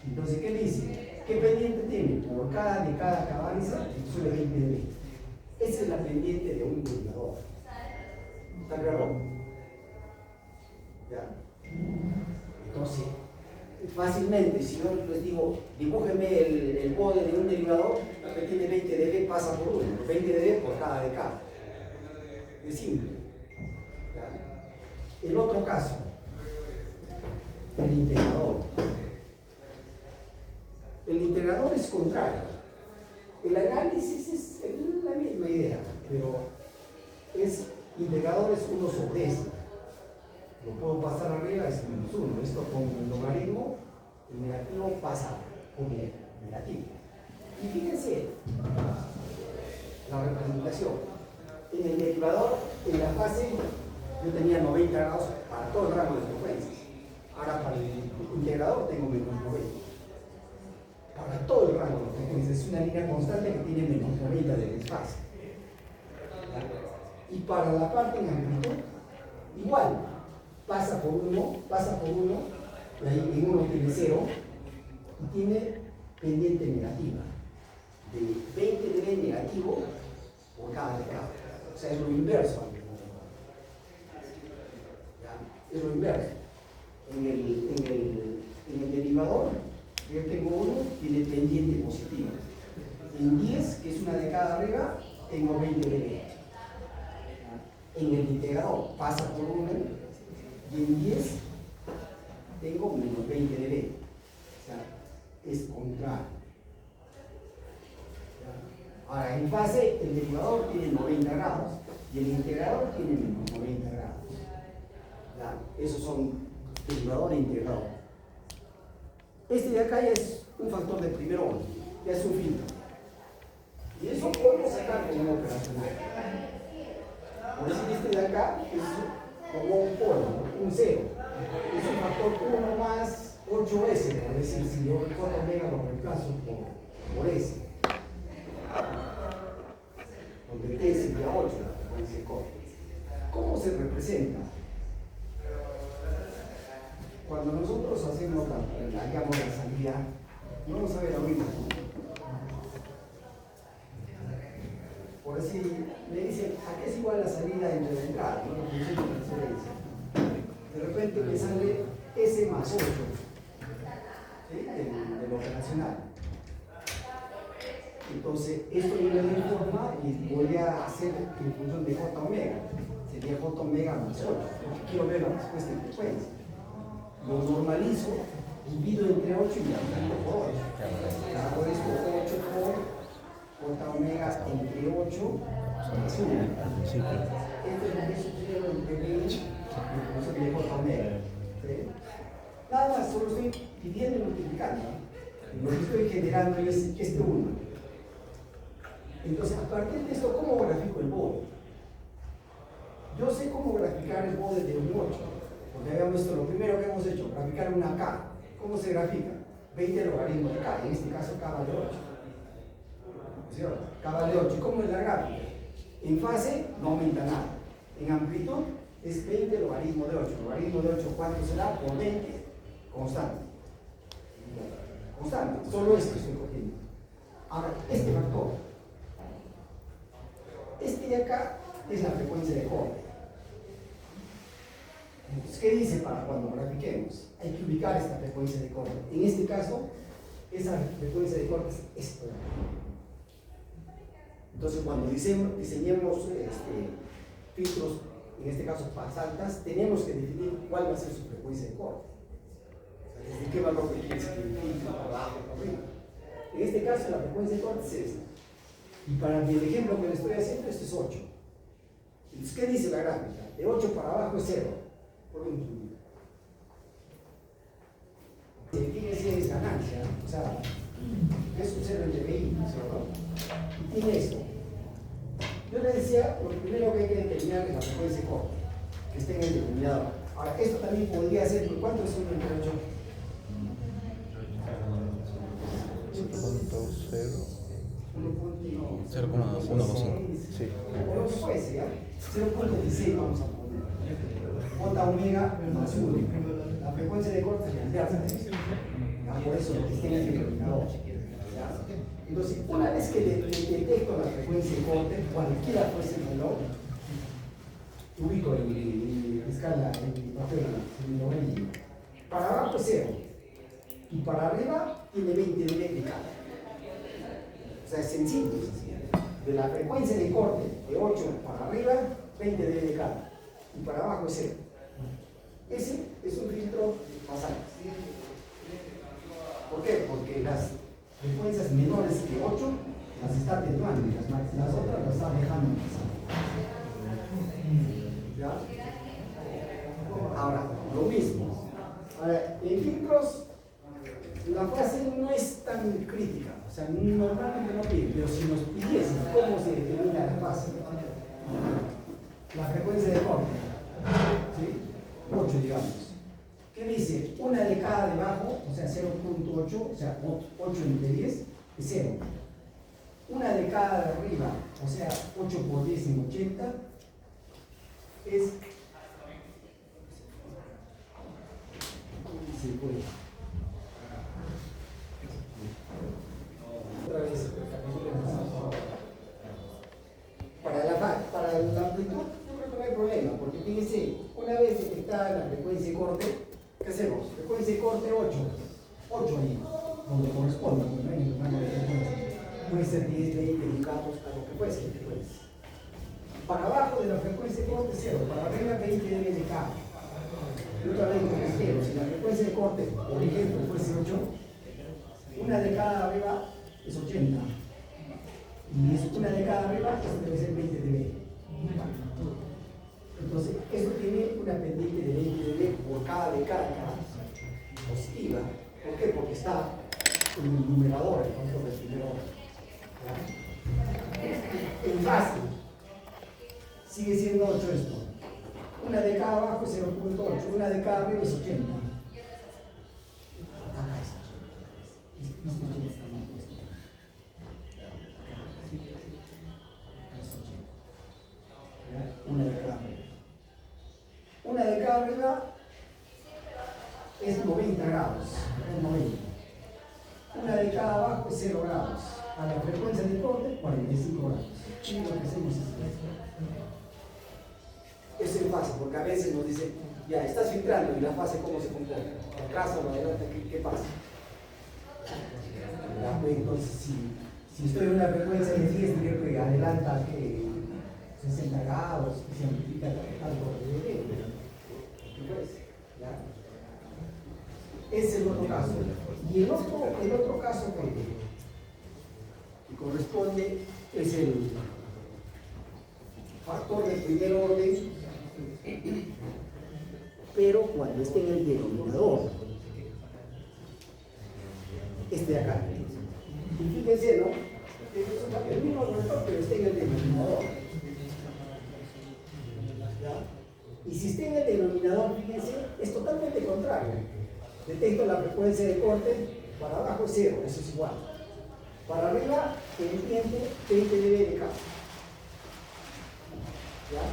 Entonces, ¿qué dice? ¿Qué pendiente tiene? Por cada de cada cabaliza, sube 20 de 20. Esa es la pendiente de un derivador. ¿Está claro? ¿Ya? Entonces, fácilmente, si yo les digo, dibújeme el bode de un derivador, la que tiene 20 dB pasa por 1, 20 dB por cada de cada. Es simple. ¿Ya? El otro caso, el integrador. El integrador es contrario. El análisis es la misma idea, pero integrador es 1 sobre S. Lo puedo pasar arriba, es menos 1. Esto con el logaritmo, el negativo pasa con el negativo. Y fíjense la representación. En el derivador, en la fase, yo tenía 90 grados para todo el rango de frecuencias. Ahora para el integrador tengo menos 90. Para todo el rango de frecuencias. Es una línea constante que tiene menos 90 de desfase. Y para la parte en amplitud, igual. Pasa por 1, y ahí en 1 tiene 0, y tiene pendiente negativa, de 20 dB negativo por cada decado. O sea, es lo inverso. ¿Ya? Es lo inverso. En el derivador, yo tengo 1, tiene pendiente positiva. En 10, que es una de cada arriba, tengo 20 dB. En el integrador, pasa por 1, y en 10 tengo menos 20 dB. O sea, es contrario. ¿Ya? Ahora, en fase, el derivador tiene 90 grados y el integrador tiene menos 90 grados. ¿Ya? Esos son derivador e integrador. Este de acá ya es un factor de primer orden, ya es un filtro. Y eso podemos sacar como una operación. Por decir, este de acá es como un polo, un 0. Es un factor 1 más 8S, por decir, si yo el J omega lo reemplazo por S. Donde T sería 8, la frecuencia de corte. ¿Cómo se representa? Cuando nosotros hagamos la salida, vamos a ver ahorita. Por decir, me dicen, ¿a qué es igual la salida entre la entrada? ¿No? La función de transferencia. De repente me sale S más 8, ¿sí? del operacional. Entonces, esto yo le doy forma y voy a hacer en función de J omega. Sería J omega más 8, porque quiero ver la respuesta en frecuencia. Lo normalizo, divido entre 8 y multiplico por 8. Hago esto 8 por J omega entre 8 más 1. Esto es lo que sucede entre 20 y eso de J omega. ¿Sí? Nada más, solo estoy dividiendo y multiplicando. Lo que estoy generando es este 1. Entonces, a partir de esto, ¿cómo grafico el bode? Yo sé cómo graficar el bode de un 8. Porque habíamos visto lo primero que hemos hecho, graficar una K. ¿Cómo se grafica? 20 logaritmos de K, en este caso K vale 8. ¿Sí? K vale 8. ¿Cómo es la gráfica? En fase no aumenta nada. En amplitud es 20 logaritmo de 8. Logaritmo de 8, ¿cuánto será? Por 20, constante. Constante, solo esto estoy cogiendo. Ahora, este factor. Este de acá es la frecuencia de corte. Entonces, ¿qué dice para cuando grafiquemos? Hay que ubicar esta frecuencia de corte. En este caso, esa frecuencia de corte es esto. Entonces, cuando diseñemos filtros, en este caso pasantes, tenemos que definir cuál va a ser su frecuencia de corte. O sea, desde qué valor que quieres que el filtro para abajo, para arriba. En este caso, la frecuencia de corte es esta. Y para el ejemplo que le estoy haciendo, esto es 8. Entonces, ¿qué dice la gráfica? De 8 para abajo es 0. Fíjense, es ganancia, o sea, es un 0 en DBI, ¿cierto? Y tiene esto. Yo les decía, lo primero que hay que determinar es la frecuencia de corte, que esté en el denominador. Ahora, esto también podría ser, ¿cuánto es 1 entre 8? 0.0 0,125. Sí. O lo que puede ser, ¿ya? 0,16 vamos a poner. J omega más 1. La frecuencia de corte es la inversa de eso. Por eso está en el denominador. Entonces, una vez que detecto la frecuencia de corte, cualquiera fuese el valor, ubico en escala, en papel, en logaritmo. Para abajo es 0. Y para arriba tiene 20 dB de cada. O sea, es sencillo. De la frecuencia de corte de 8 para arriba, 20 dB de cada. Y para abajo es 0. Ese es un filtro basal. ¿Por qué? Porque las frecuencias menores que 8 las está atenuando y las otras las está dejando pasar. ¿Ya? Ahora, lo mismo. Ahora, en filtros, la fase no es tan crítica. O sea, normalmente no pide, pero si nos pidiesen cómo se determina la fase, la frecuencia de corte, ¿sí? 8, digamos. ¿Qué dice? Una de cada debajo, o sea, 0.8, o sea, 8 entre 10, es 0. Una de cada de arriba, o sea, 8 por 10 en 80, es... Se puede. Otra vez, para la amplitud, yo creo que no hay problema, porque fíjense, una vez detectada la frecuencia de corte, ¿qué hacemos? Frecuencia de corte 8 ahí, donde corresponde, no hay ningún rango de frecuencia. Puede ser 10, 20, indicados, a lo que fuese. Para abajo de la frecuencia de corte 0, para arriba 20 dB de cada. Y otra vez como quiero, si la frecuencia de corte, por ejemplo, fuese 8, una de cada arriba es 80. Y una de cada arriba, eso debe ser 20 dB. Entonces, eso tiene una pendiente de 20 dB por cada de carga positiva. ¿Por qué? Porque está en el numerador, el factor del primer orden. En fase, sigue siendo 8 esto. Una de cada abajo es 0.8, una de cada arriba es 80. Una de cada arriba. Una de cada arriba es 90 grados. Es 90. Una de cada abajo es 0 grados. A la frecuencia del corte, 45 grados. Y lo que hacemos es en fase, porque a veces nos dicen, ya estás filtrando y la fase cómo se comporta. Atrás o adelante, ¿qué pasa? Entonces, si estoy en una frecuencia de 10, creo que adelanta que 60 grados, que se amplifica algo de ese es el otro caso. Y el otro caso que corresponde es el factor del primer orden, pero cuando esté en el denominador, este de acá. Y fíjense, ¿no? Es el mismo factor, pero está en el denominador. ¿Ya? Y si está en el denominador, fíjense, es totalmente contrario. Detecto la frecuencia de corte, para abajo es 0, eso es igual. Para arriba, pendiente 20 dB de cada. ¿Ya?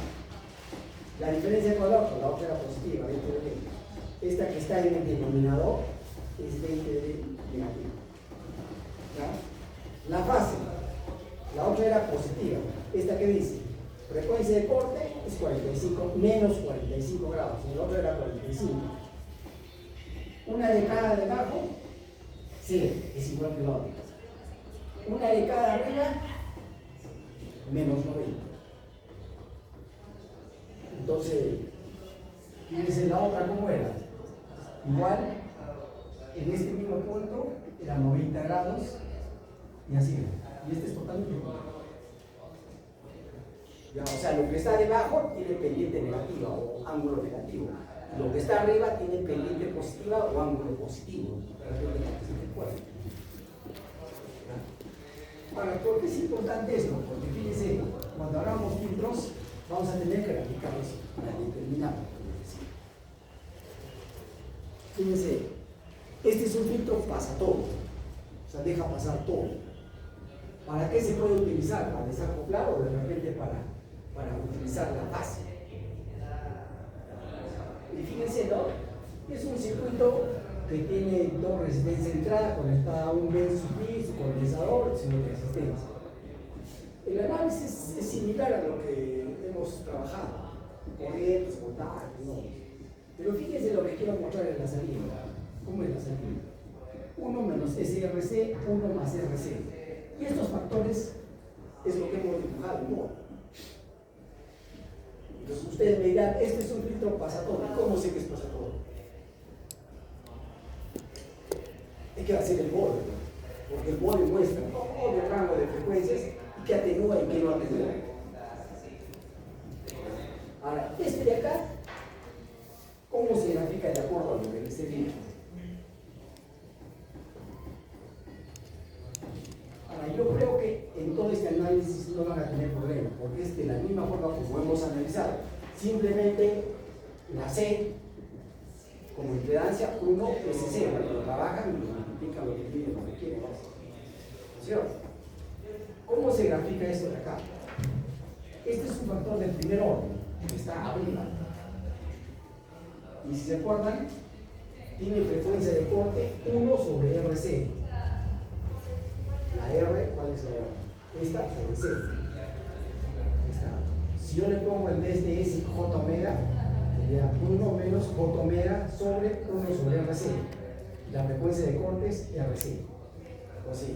La diferencia con la otra era positiva, 20 dB. Esta que está en el denominador es 20 dB negativo. ¿Ya? La fase, la otra era positiva. Esta que dice, frecuencia de corte es 45, menos 45 grados, y la otra era 45. Una de cada debajo, 0, es igual que la otra. Una de cada arriba, menos 90. Entonces, fíjense la otra cómo era. Igual, en este mismo punto, era 90 grados, y así. Y este es totalmente igual. Ya, o sea, lo que está debajo tiene pendiente negativa o ángulo negativo. Lo que está arriba tiene pendiente positiva o ángulo positivo. Ahora, ¿por qué es importante esto? Porque fíjense, cuando hagamos filtros, vamos a tener que aplicar eso para determinar. Fíjense, este es un filtro pasa todo, o sea, deja pasar todo. ¿Para qué se puede utilizar? ¿Para desacoplar o de repente para utilizar la fase? Y fíjense, ¿no? Es un circuito que tiene dos resistencias de entrada conectada a un B sub I, su condensador, su resistencia. El análisis es similar a lo que hemos trabajado, corrientes, voltajes, ¿no? Pero fíjense lo que quiero mostrar en la salida. ¿Cómo es la salida? 1 menos SRC, 1 más RC. Y estos factores es lo que hemos dibujado en modo. Entonces ustedes me dirán, este es un filtro pasatorio. ¿Cómo sé que es pasatorio? Hay que hacer el borde, porque el borde muestra todo el rango de frecuencias y que atenúa y que no atenúa. Ahora, este de acá, ¿cómo se grafica de acuerdo a lo que les esté viendo? Ahora, yo creo que en todo este análisis no van a tener problemas, porque es de la misma forma como hemos analizado. Simplemente la C como impedancia 1 SC, lo trabajan y lo multiplican lo que quieren, lo que quieren. ¿No es cierto? ¿Cómo se grafica esto de acá? Este es un factor del primer orden, que está arriba. Y si se acuerdan, tiene frecuencia de corte 1 sobre RC. La R, ¿cuál es la R? Esta sobre C. Esta. Si yo le pongo en vez de S J omega, sería 1 menos J omega sobre 1 sobre RC. La frecuencia de corte es RC. Entonces,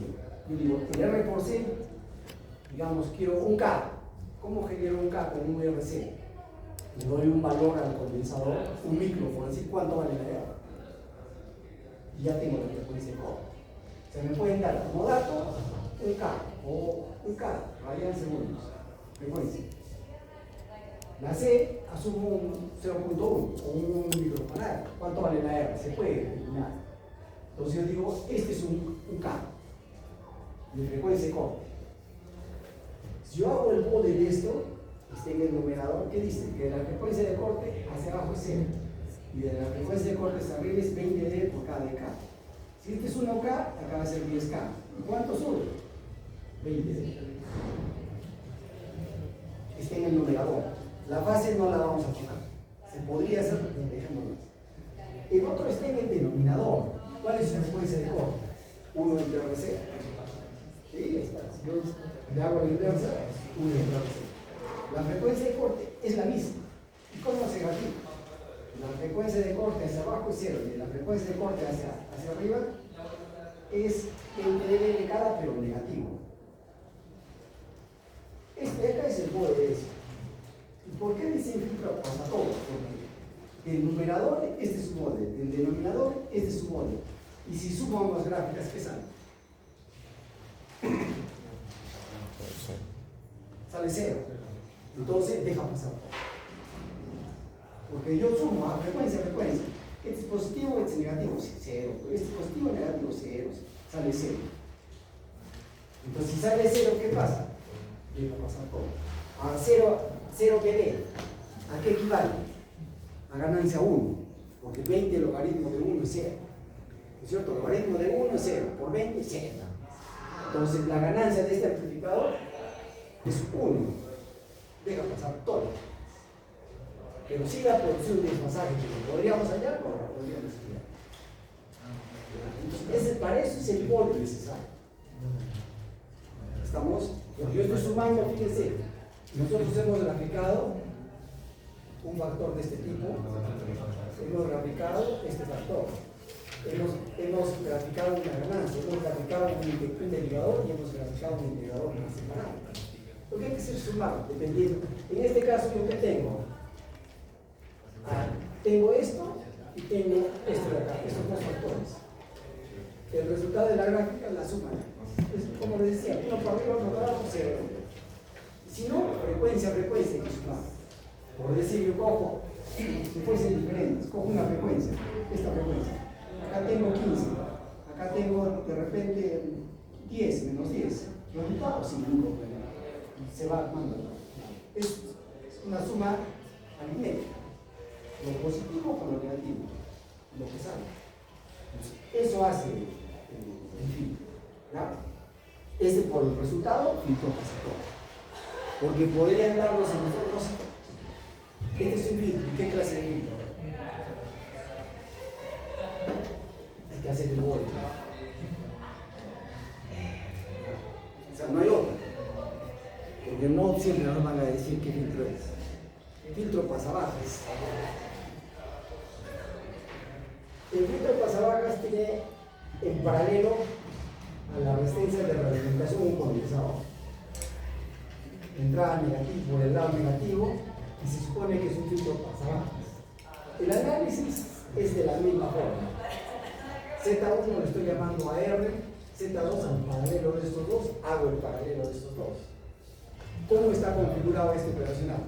yo digo, el R por C, digamos, quiero un K. ¿Cómo genero un K con un RC? Le doy un valor al condensador, un micro, por decir cuánto vale la R. Y ya tengo la frecuencia de corte. Se me pueden dar como dato un K o un K, radian segundos, frecuencia. La C asumo un 0.1 o un microfarad. ¿Cuánto vale la R? Se puede determinar. Entonces yo digo, este es un K, de frecuencia de corte. Si yo hago el bode de esto, está en el numerador, ¿qué dice? Que de la frecuencia de corte hacia abajo es 0 y de la frecuencia de corte hacia arriba es 20D por cada K. Si este es 1K, acá va a ser 10K. ¿Y cuánto sube? 20D. Está en el numerador. La fase no la vamos a tocar. Se podría hacer, pero dejémoslo. El otro está en el denominador. ¿Cuál es la frecuencia de corte? 1 entre RC. Sí, está. Si yo le hago la inversa, 1 entre RC. La frecuencia de corte es la misma. ¿Y cómo se grafica? La frecuencia de corte hacia abajo es 0 y la frecuencia de corte hacia arriba es 20 dB de cada, pero negativo. Este de acá es el bode de eso. ¿Y por qué dice filtro pasatorio? Porque el numerador, este es su bode, el denominador, este es su bode. Y si sumo ambas gráficas, ¿qué sale? Sale 0. Entonces deja pasar. Porque yo sumo a frecuencia. Este es positivo, este es negativo, 0. Este es positivo, negativo, 0. Sale 0. Entonces, si sale 0, ¿qué pasa? Deja pasar todo. A 0 PD, ¿a qué equivale? A ganancia 1. Porque 20 logaritmo de 1 es 0. ¿No es cierto? Logaritmo de 1 es 0. Por 20 es 0. Entonces, la ganancia de este amplificador es 1. Deja pasar todo. Pero si la producción de desfasaje que podríamos hallar, no la podríamos hallar. Entonces, para eso es el borde necesario. Estamos, yo estoy sumando, fíjense, nosotros hemos graficado un factor de este tipo, hemos graficado este factor, hemos graficado una ganancia, hemos graficado un derivador y hemos graficado un integrador separado. Lo que hay que hacer es sumar, dependiendo. En este caso, ¿yo qué tengo? Tengo esto y tengo esto de acá, estos dos factores. El resultado de la gráfica es la suma. Es como les decía, uno para arriba, uno para abajo, 0. Si no, frecuencia, hay que sumar. Por decir, yo cojo frecuencias diferentes, cojo una frecuencia, esta frecuencia. Acá tengo 15, acá tengo de repente 10 menos 10. Resultado sin ningún problema. Se va armando. Es una suma aritmética. Lo positivo con lo negativo, lo que sale. Eso hace el filtro. ¿Ya? Este por el resultado, filtro pasa todo. Porque podrían darnos a nosotros, este es un filtro, ¿qué clase de filtro? Hay que hacer el borde. O sea, no hay otra. Porque no siempre nos van a decir qué filtro es. Filtro pasabajas. El filtro pasabajas tiene en paralelo a la resistencia de realimentación un condensador. Entrada negativa por el lado negativo y se supone que es un filtro pasabajas. El análisis es de la misma forma. Z1 lo estoy llamando a R, Z2 al paralelo de estos dos, hago el paralelo de estos dos. ¿Cómo está configurado este operacional?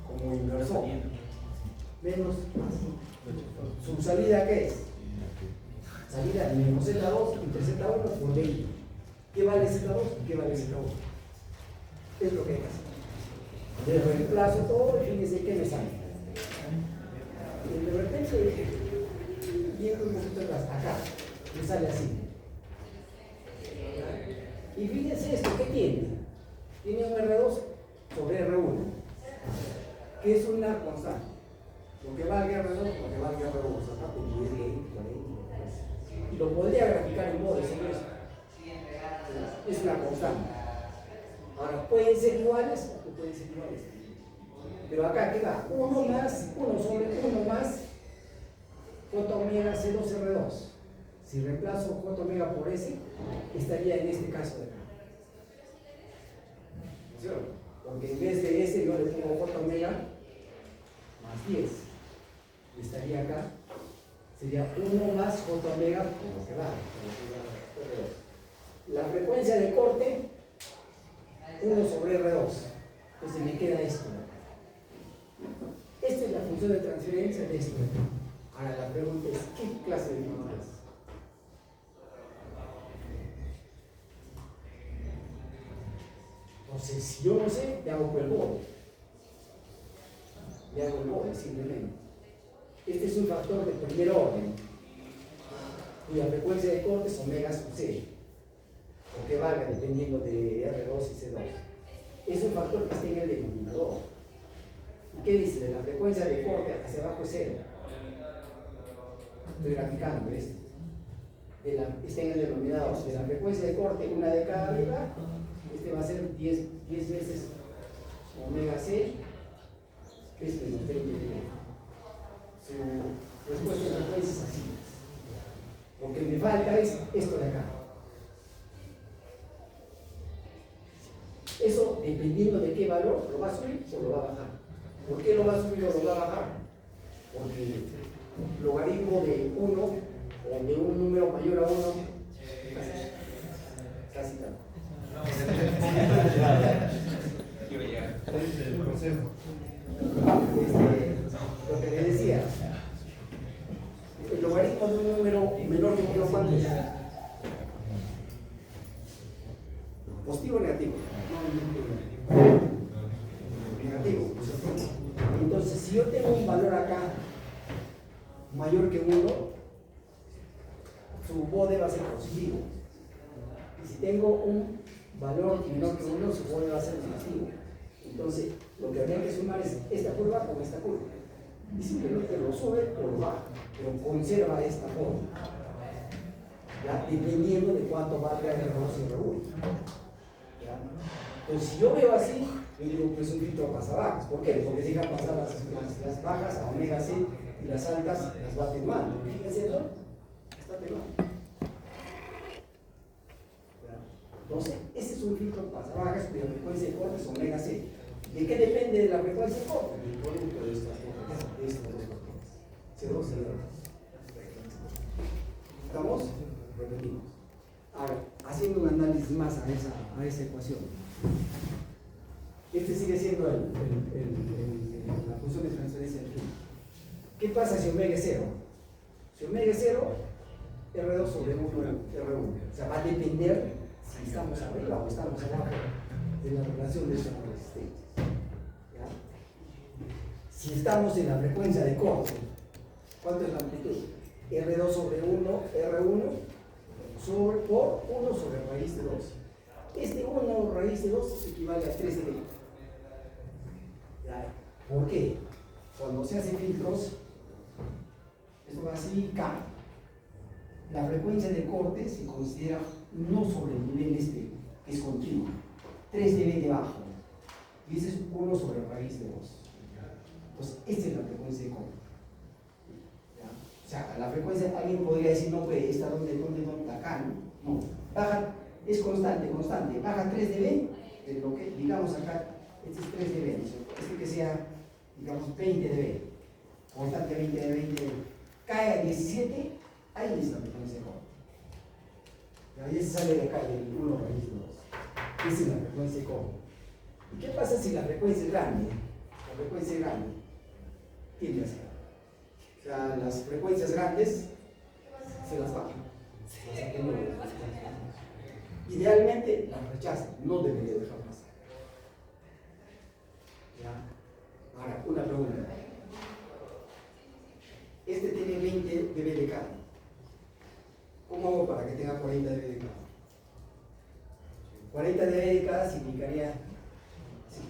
Como inversor. Menos más. ¿Su salida qué es? Salida menos Z2 entre Z1 por DI. ¿Qué vale Z2 y qué vale Z1? Es lo que hay que hacer. Le reemplazo todo y fíjense qué me sale. Y de repente, yendo un poquito atrás, acá, me sale así. Y fíjense esto, ¿qué tiene? Tiene un R2 sobre R1, que es una constante. Lo que valga R2, lo que valga R1, acá pues 10, 20, 40. Y lo podría graficar en modo de sobre eso. Es una constante. Ahora, pueden ser iguales o pueden ser iguales. Pero acá queda 1 más, 1 sobre 1 más J omega C2R2. Si reemplazo J omega por S, estaría en este caso de acá. ¿Cierto? Porque en vez de S yo le pongo J omega más 10. Estaría acá. Sería 1 más J omega por lo que va. La frecuencia de corte 1 sobre R2. Entonces me queda esto. Esta es la función de transferencia de esto. Ahora la pregunta es, ¿qué clase de filtro es? Entonces, si yo no sé, le hago el borde. Le hago el borde simplemente. Este es un factor de primer orden, cuya frecuencia de corte es omega sub c, o que valga dependiendo de R2 y C2. Es un factor que está en el denominador. ¿Y qué dice? De la frecuencia de corte hacia abajo es 0. Estoy graficando esto. Está en el denominador. De la frecuencia de corte, una de cada arriba, este va a ser 10 veces omega c, que es menos 20 de su respuesta de frecuencia es así. Lo que me falta es esto de acá. Eso, dependiendo de qué valor, lo va a subir o lo va a bajar. ¿Por qué lo va a subir o lo va a bajar? Porque el logaritmo de 1 o de un número mayor a 1 casi tanto. Lo que le decía, el logaritmo de un número menor que 1, ¿cuánto es? ¿Positivo o negativo? Negativo. Entonces, si yo tengo un valor acá mayor que 1, su bode va a ser positivo. Y si tengo un valor menor que 1, su bode va a ser negativo. Entonces, lo que habría que sumar es esta curva con esta curva. Y simplemente lo sube o lo baja, pero conserva esta forma. ¿Ya? Dependiendo de cuánto valga el R2 y R1. ¿Ya? Entonces, si yo veo así, yo digo que es un filtro pasabajas. ¿Por qué? Porque deja pasar las bajas a omega c y las altas las va atenuando. Fíjense, ¿no? Está atenuando. Entonces, este es un filtro pasabajas cuya frecuencia de corte es omega c. ¿De qué depende de la frecuencia de corte? Del producto de estas dos factores. C2 y C2. ¿Estamos? Repetimos. Ahora, haciendo un análisis más a esa ecuación. Este sigue siendo la función de transferencia del filtro. ¿Qué pasa si omega es 0? Si omega es 0, R2 sobre 1 R1. O sea, va a depender si estamos arriba o estamos abajo de la relación de estas resistencias. ¿Ya? Si estamos en la frecuencia de corte, ¿cuánto es la amplitud? R2 sobre 1 R1 por 1 sobre raíz de 2. Este 1 raíz de 2 equivale a 3 dB. ¿Por qué? Cuando se hacen filtros, esto va así, cae. La frecuencia de corte se considera no sobre el nivel este, que es continuo, 3 dB debajo. Y ese es 1 sobre raíz de 2. Entonces, esta es la frecuencia de corte. ¿Ya? O sea, la frecuencia, alguien podría decir, no, pues, ¿esta dónde? Acá, ¿no? No. Baja, es constante, baja 3 dB, de lo que, digamos acá, este es 3 dB, este que sea, digamos, 20 dB, constante 20 dB, cae a 17, ahí es la frecuencia de corte. Ahí se sale de acá el 1 raíz de 2. Esa es la frecuencia de corte. ¿Y qué pasa si la frecuencia es grande? La frecuencia es grande tiende a ser. O sea, las frecuencias grandes se las bajan, se las atenuan. Idealmente las rechazan, no debería dejar pasar. ¿Ya? Ahora, una pregunta. Este tiene 20 dB de cada. ¿Cómo hago para que tenga 40 dB de cada? 40 dB de cada significaría, sí,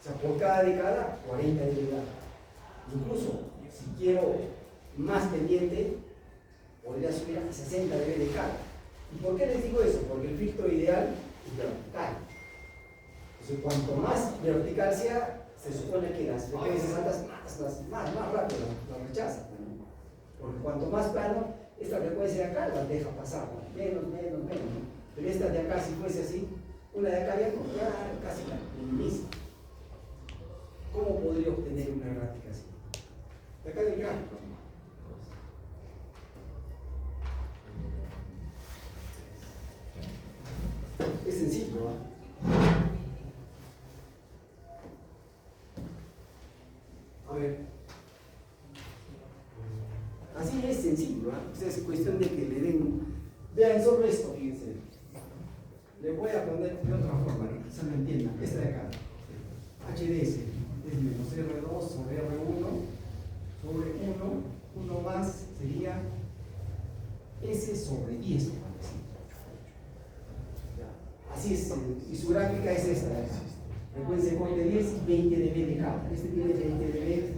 o sea, por cada decada, 40 dB de cada. Incluso, si quiero más pendiente, podría subir a 60 dB de cada. ¿Y por qué les digo eso? Porque el filtro ideal es vertical. Entonces, cuanto más vertical sea, se supone que las frecuencias altas más rápido las rechazan. Porque cuanto más plano, esta frecuencia de acá la deja pasar, ¿no? Menos. Pero esta de acá, si fuese así, una de acá ya casi la minimiza. ¿Cómo podría obtener una gráfica así? De acá del gráfico. Es sencillo, ¿no? A ver. Así es sencillo, ¿no? O sea, es cuestión de que le den. Vean solo esto, fíjense. Le voy a poner de otra forma, que quizás lo entiendan. Esta de acá. HDS es menos R2 sobre R1 sobre 1 más sería S sobre 10. Así es, y su gráfica es esta. Frecuencia de corte 10 y 20 dB de cada. Este tiene 20 dB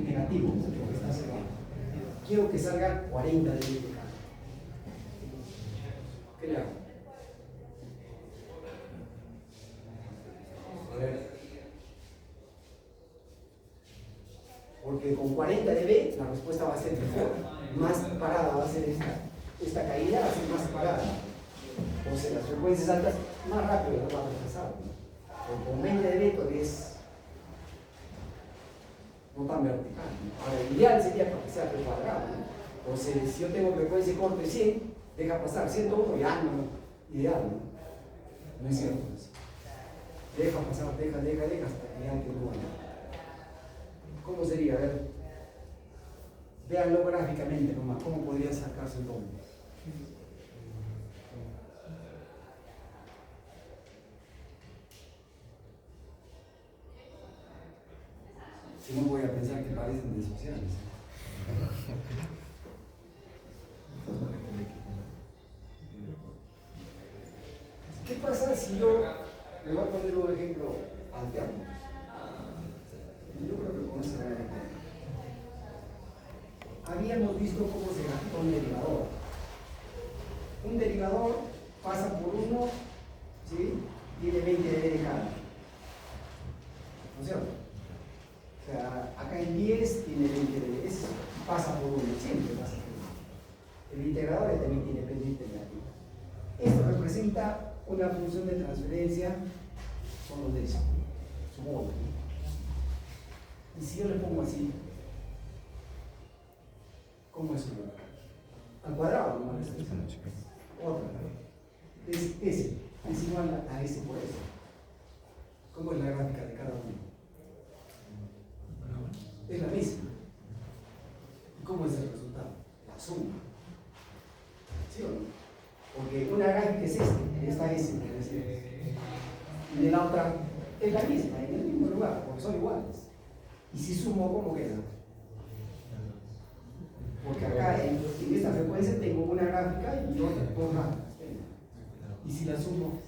negativo, porque está cerrado. Quiero que salga 40 dB de cada. ¿Qué le hago? A ver. Porque con 40 dB la respuesta va a ser mejor, más parada va a ser esta caída, va a ser más parada. Entonces las frecuencias altas más rápido las va a rechazar, ¿no? Pero con 20 dB todavía es no tan vertical, ¿no? Ahora el ideal sería para que sea cuadrado, ¿no? Entonces si yo tengo frecuencia de corte 100, deja pasar 101, ya no, ideal, ¿no? No es cierto eso. Deja pasar, deja hasta que ya tengo, ¿no? ¿Cómo sería? A ver, véanlo gráficamente nomás, ¿cómo podría sacarse el doble? Si no voy a pensar que parecen disociales. ¿Qué pasa si yo me voy a poner un ejemplo alterno? Yo creo que con eso se va a entender. Habíamos visto cómo se gastó un derivador. Un derivador pasa por 1, ¿sí? Tiene 20 dB de cada. ¿No es cierto? O sea, acá en 10 tiene 20 dB. Pasa por 1, siempre pasa por 1. El integrador también tiene pendiente negativo. Esto representa una función de transferencia solo de eso, su modo. Y si yo le pongo así, ¿cómo es su modo? Al cuadrado, ¿no? Otra. Es S, es igual a S por S. ¿Cómo es la gráfica de cada uno? Es la misma. ¿Cómo es el resultado? La suma. ¿Sí o no? Porque una gráfica es esta S, y de la otra es la misma, en el mismo lugar, porque son iguales. Y si sumo, ¿cómo queda? Porque acá en esta frecuencia tengo una gráfica y dos gráficas. Y si la sumo,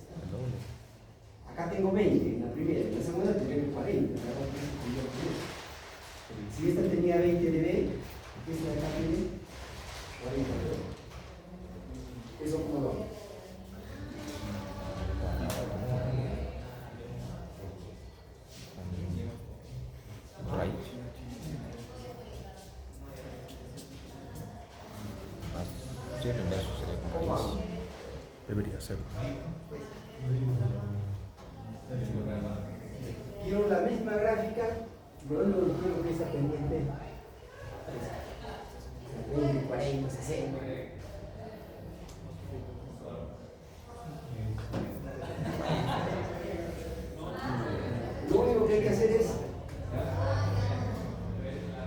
acá tengo 20 en la primera, en la segunda tendré 40. Si esta tenía 20 de B, esta de acá tiene 40 de B. ¿Eso cómo lo hago? Right. Más 7 en verso sería como ¿Cómo hago? 10. Debería ser. Quiero la misma gráfica, pero no quiero que esa pendiente 20, 40, 60. Lo único que hay que hacer es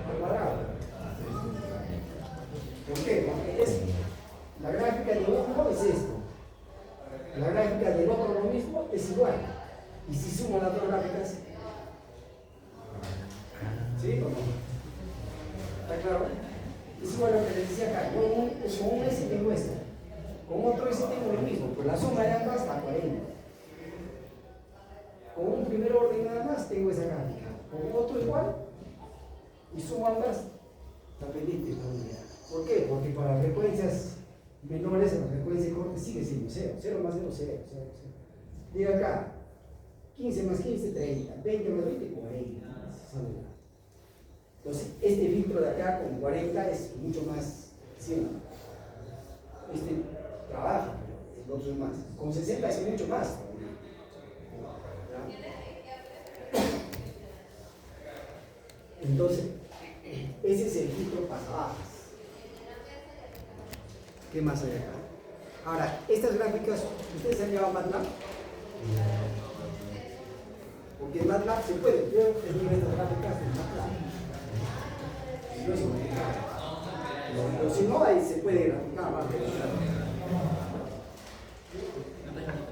preparar. ¿Por qué? Porque la gráfica de uno es esto. La gráfica del otro lo mismo es igual. Y si sumo las dos gráficas, ¿sí o no? ¿Está claro? Es igual a lo que les decía acá. Yo con un S tengo esto. Con otro S tengo lo mismo. Pues la suma de ambas da 40. Con un primer orden nada más tengo esa gráfica. Con otro igual. Y sumo ambas. Está pendiente esta unidad. ¿Por qué? Porque para frecuencias menores la frecuencia de corte sigue siendo 0. 0 más 0, 0, 0, 0. Diga acá. 15 más 15, 30. 20 más 20, 40. Entonces, este filtro de acá con 40 es mucho más simple. Este trabaja, el otro es más. Con 60 es mucho más. ¿Ya? Entonces, ese es el filtro pasabajas. ¿Qué más hay acá? Ahora, estas gráficas, ¿ustedes han llevado MATLAB? Porque en MATLAB se puede. Yo escribo estas gráficas en MATLAB. No es complicado. Pero si no, ahí se puede graficar más.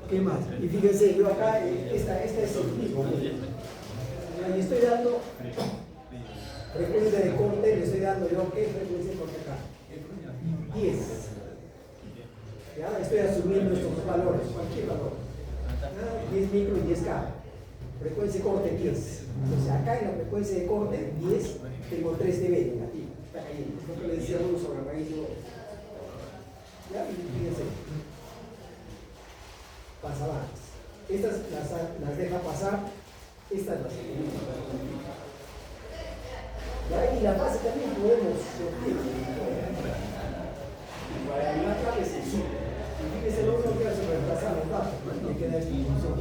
¿Qué más? Y fíjense, yo acá, esta es el mismo. Y estoy dando frecuencia de corte, le estoy dando yo, ¿qué frecuencia de corte acá? 10. ¿Ya? Estoy asumiendo estos valores, cualquier valor. 10 micro y 10K. Frecuencia de corte 10. Entonces acá en la frecuencia de corte 10 tengo 3 dB negativo. Está cayendo. Es lo que le decía uno sobre raíz de 2. ¿Ya? Fíjense. Pasabajas. Estas las deja pasar. Estas las elimina. ¿Ya? Y la fase también podemos sortir. Y para animar claves se sube. Y fíjense, lo único que hace es reemplazar los datos. ¿No? Me queda esta función.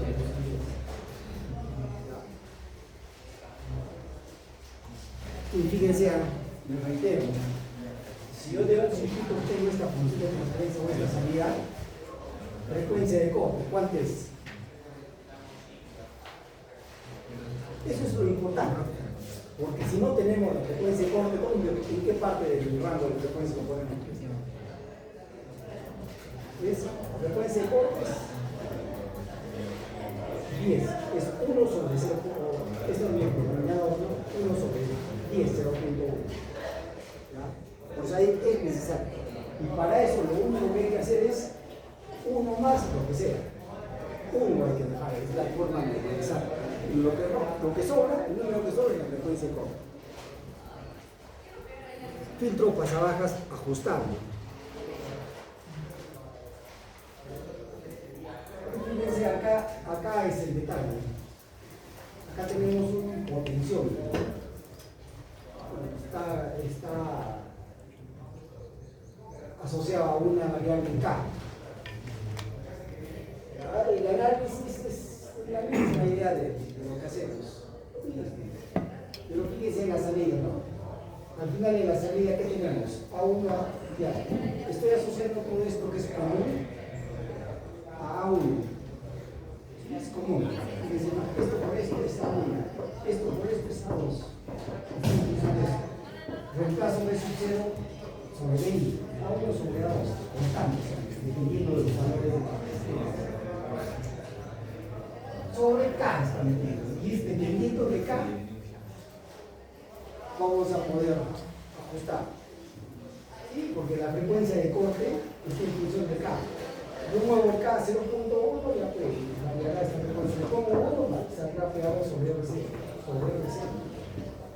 Y fíjense, me reitero, si yo de un circuito tengo esta función de transferencia o esta salida, frecuencia de corte, ¿cuánto es? Eso es lo importante, porque si no tenemos la frecuencia de corte, ¿en qué parte del rango de frecuencia lo ponemos? ¿Ves? La frecuencia de corte es 10, es 1 sobre 0, esto es mi denominador, 1 sobre 10, 0.1. Pues ahí es necesario. Y para eso lo único que hay que hacer es 1 más lo que sea. 1 hay que dejar, es la forma de exacta. Y lo que sobra, el número que sobra es la frecuencia de corte. Filtro pasabajas ajustable. Fíjense, acá es el detalle. Acá tenemos un potenciómetro. Está asociado a una variable K. El análisis es la misma idea de lo que hacemos. Pero fíjense en la salida, ¿no? Al final en la salida, ¿qué tenemos? A1, ya. Estoy asociando todo esto que es común a A1. Es común. Fíjense, esto por esto es A1. Esto por esto es A2. Reemplazo de su 0 sobre 20, A1 sobre A2, constantes, dependiendo de los valores de K. Sobre K está metido, y dependiendo de K, vamos a poder ajustar. ¿Sí? Porque la frecuencia de corte está en función de K. Yo muevo K 0.1, ya pues, cambiará esta frecuencia. Le pongo 1, saldrá pegado sobre RC.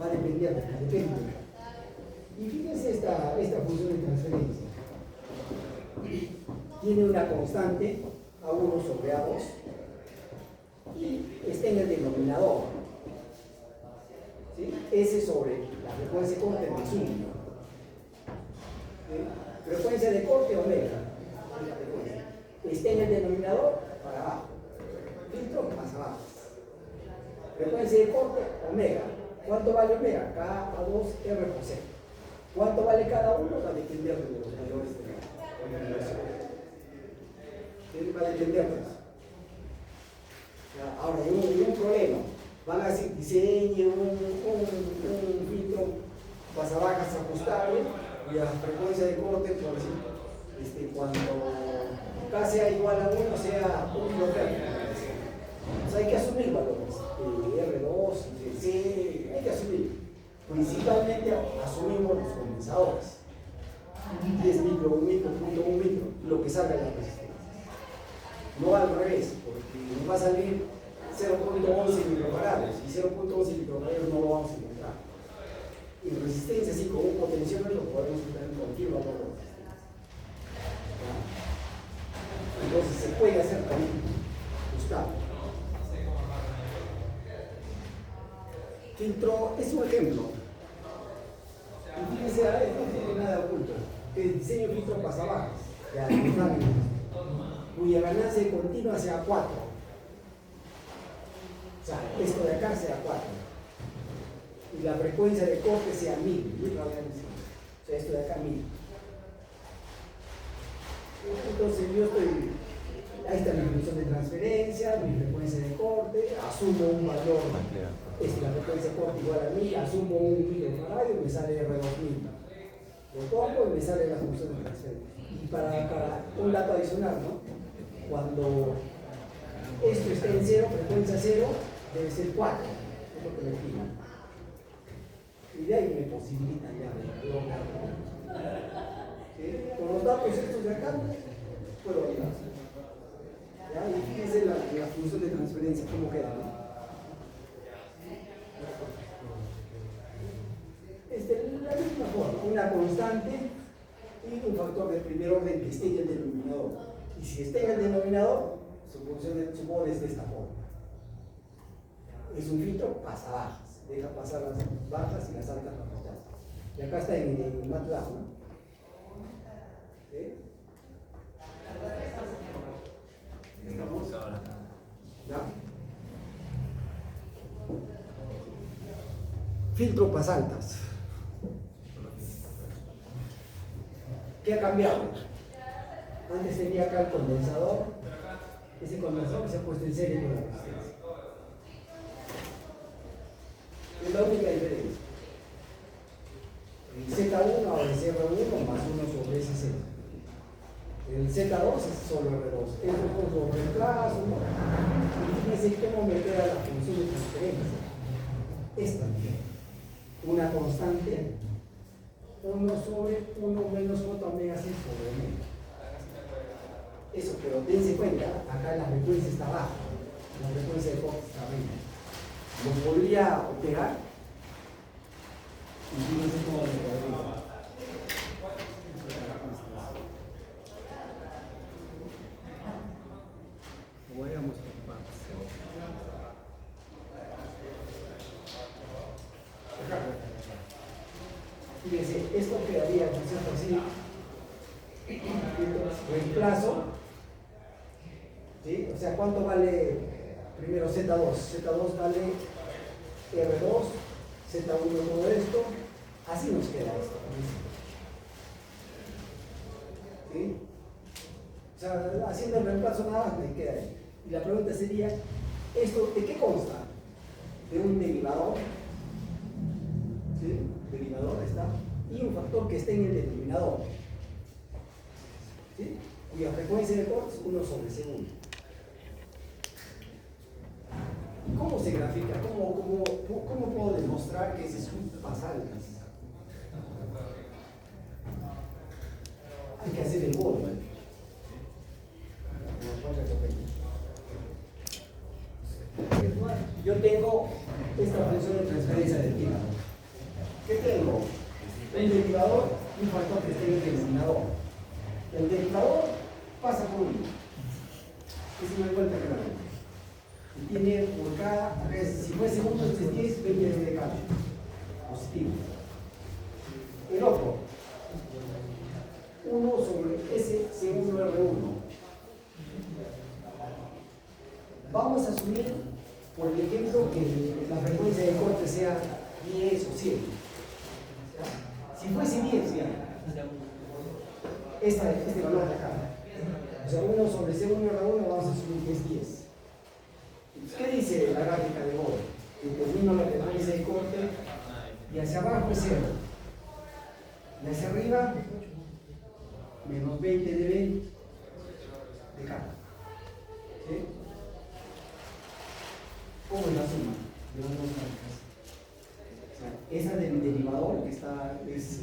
Va a depender, depende. Y fíjense esta función de transferencia. Tiene una constante, A1 sobre A2, y está en el denominador. ¿Sí? S sobre la frecuencia de corte más 1. ¿Sí? Frecuencia de corte omega. Está en el denominador para abajo. Filtro más abajo. Frecuencia de corte omega. ¿Cuánto vale omega? K a 2 R por C. ¿Cuánto vale cada uno? Va a depender de los valores de la universo. Va a depender de eso. Ahora, hay un problema. Van a decir, diseñe un filtro pasabajas ajustable y la frecuencia de corte, por decir, cuando K sea igual a 1, sea 1 kHz. O sea, hay que asumir valores, R2, C, hay que asumir. Principalmente asumimos los condensadores. 10 micro, 1 micro, 1 micro, lo que salga de la resistencia. No al revés, porque nos va a salir 0.11 microfarados y 0.11 microfarados no lo vamos a encontrar. En resistencia, así con un potenciómetro, lo podemos encontrar en cualquier valor de resistencia. Entonces se puede hacer también ajustable. Filtro es un ejemplo. Y fíjense, no tiene nada oculto. El diseño de filtro pasabajas, cuya ganancia continua sea 4. O sea, esto de acá sea 4. Y la frecuencia de corte sea 1000. O sea, esto de acá 1000. Entonces yo estoy. Ahí está mi función de transferencia, mi frecuencia de corte, asumo un valor, la frecuencia de corte igual a 1000, asumo un microfarad y me sale R2000. Lo pongo y me sale la función de transferencia. Y para un dato adicional, ¿no? Cuando esto esté en 0, frecuencia 0, debe ser 4, es lo que me piden. Y de ahí me posibilitan ya lograr. ¿Sí? Con los datos estos de acá, puedo ayudar. ¿Ya? Y fíjense la función de transferencia, cómo queda, ¿no? La misma forma, una constante y un factor de primer orden que esté en el denominador. Y si está en el denominador, su función de esta forma. Es un filtro pasabajas, deja pasar las bajas y las altas las rechaza. Y acá está en MATLAB, ¿no? ¿Sí? ¿Ya? Filtro pasaltas. ¿Qué ha cambiado? Antes tenía acá el condensador. Ese condensador se ha puesto en serie con la resistencia. Es la única diferencia. El Z1 ahora es R1 más 1 sobre ese Z. El Z2 es solo R2. El R2 lo reemplazo. Y fíjense cómo me queda la función de transferencia. Esta. Una constante. 1 sobre 1 menos J omega C sobre omega. Eso, pero dense cuenta, acá la frecuencia está baja. La frecuencia de corte está arriba. Lo podría operar. Y fíjense cómo me quedaría. Vayamos por partes. Fíjense, esto quedaría, por cierto, así. Reemplazo. ¿Sí? O sea, ¿cuánto vale primero Z2? Z2 vale R2, Z1 todo esto. Así nos queda esto. ¿Sí? O sea, haciendo el reemplazo nada más me queda ahí. Y la pregunta sería, ¿esto de qué consta? De un derivador, ¿sí? Derivador está, y un factor que esté en el denominador, ¿sí? Cuya frecuencia de corte es 1 sobre segundo. ¿Cómo se grafica? ¿Cómo puedo demostrar que ese es un pasaltas? Hay que hacer el bolo. esta función de transferencia de tiempo. ¿Qué tengo? Un derivador y un factor que esté en el denominador. El derivador pasa por 1. Es una vuelta claramente. Y tiene por cada, si fue segundo, es 10, 20 de cambio. Positivo. El otro, 1 sobre S segundo R1. Vamos a asumir, por el ejemplo, que la frecuencia de corte sea 10 o 100. Si fuese 10, ya, este valor de acá, o sea, 1 sobre C1R1, vamos a asumir que es 10. ¿Qué dice la gráfica de Bohr? Determino la frecuencia de corte y hacia abajo es 0. Y hacia arriba, menos 20 dB de carga. ¿Sí? ¿Cómo es la suma de las dos gráficas? O sea, esa del derivador, que está, es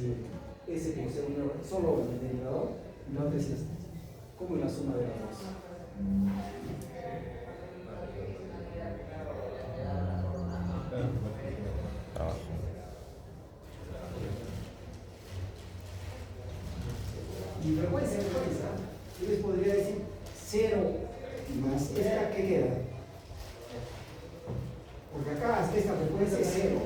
ese por ser solo el derivador, y la otra es esta. ¿Cómo es la suma de las dos? Abajo. Y frecuencia, yo les podría decir 0 más esta que queda. Porque acá hasta esta frecuencia es 0.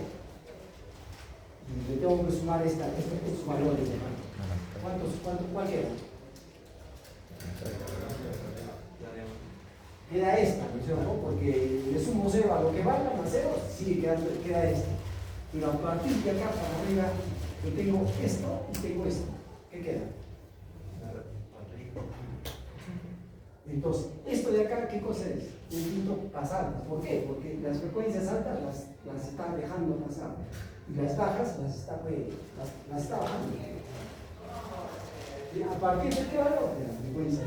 Y le tengo que sumar estos valores de acá. ¿Cuál queda? Queda esta, ¿no es cierto? Porque le sumo 0 a lo que valga más 0, sigue queda esto. Pero a partir de acá para arriba, yo tengo esto y tengo esto. ¿Qué queda? Entonces, esto de acá, ¿qué cosa es? Un filtro pasado. ¿Por qué? Porque las frecuencias altas las está dejando pasar. Y las bajas las está bajando. ¿Y a partir de qué valor? De la frecuencia.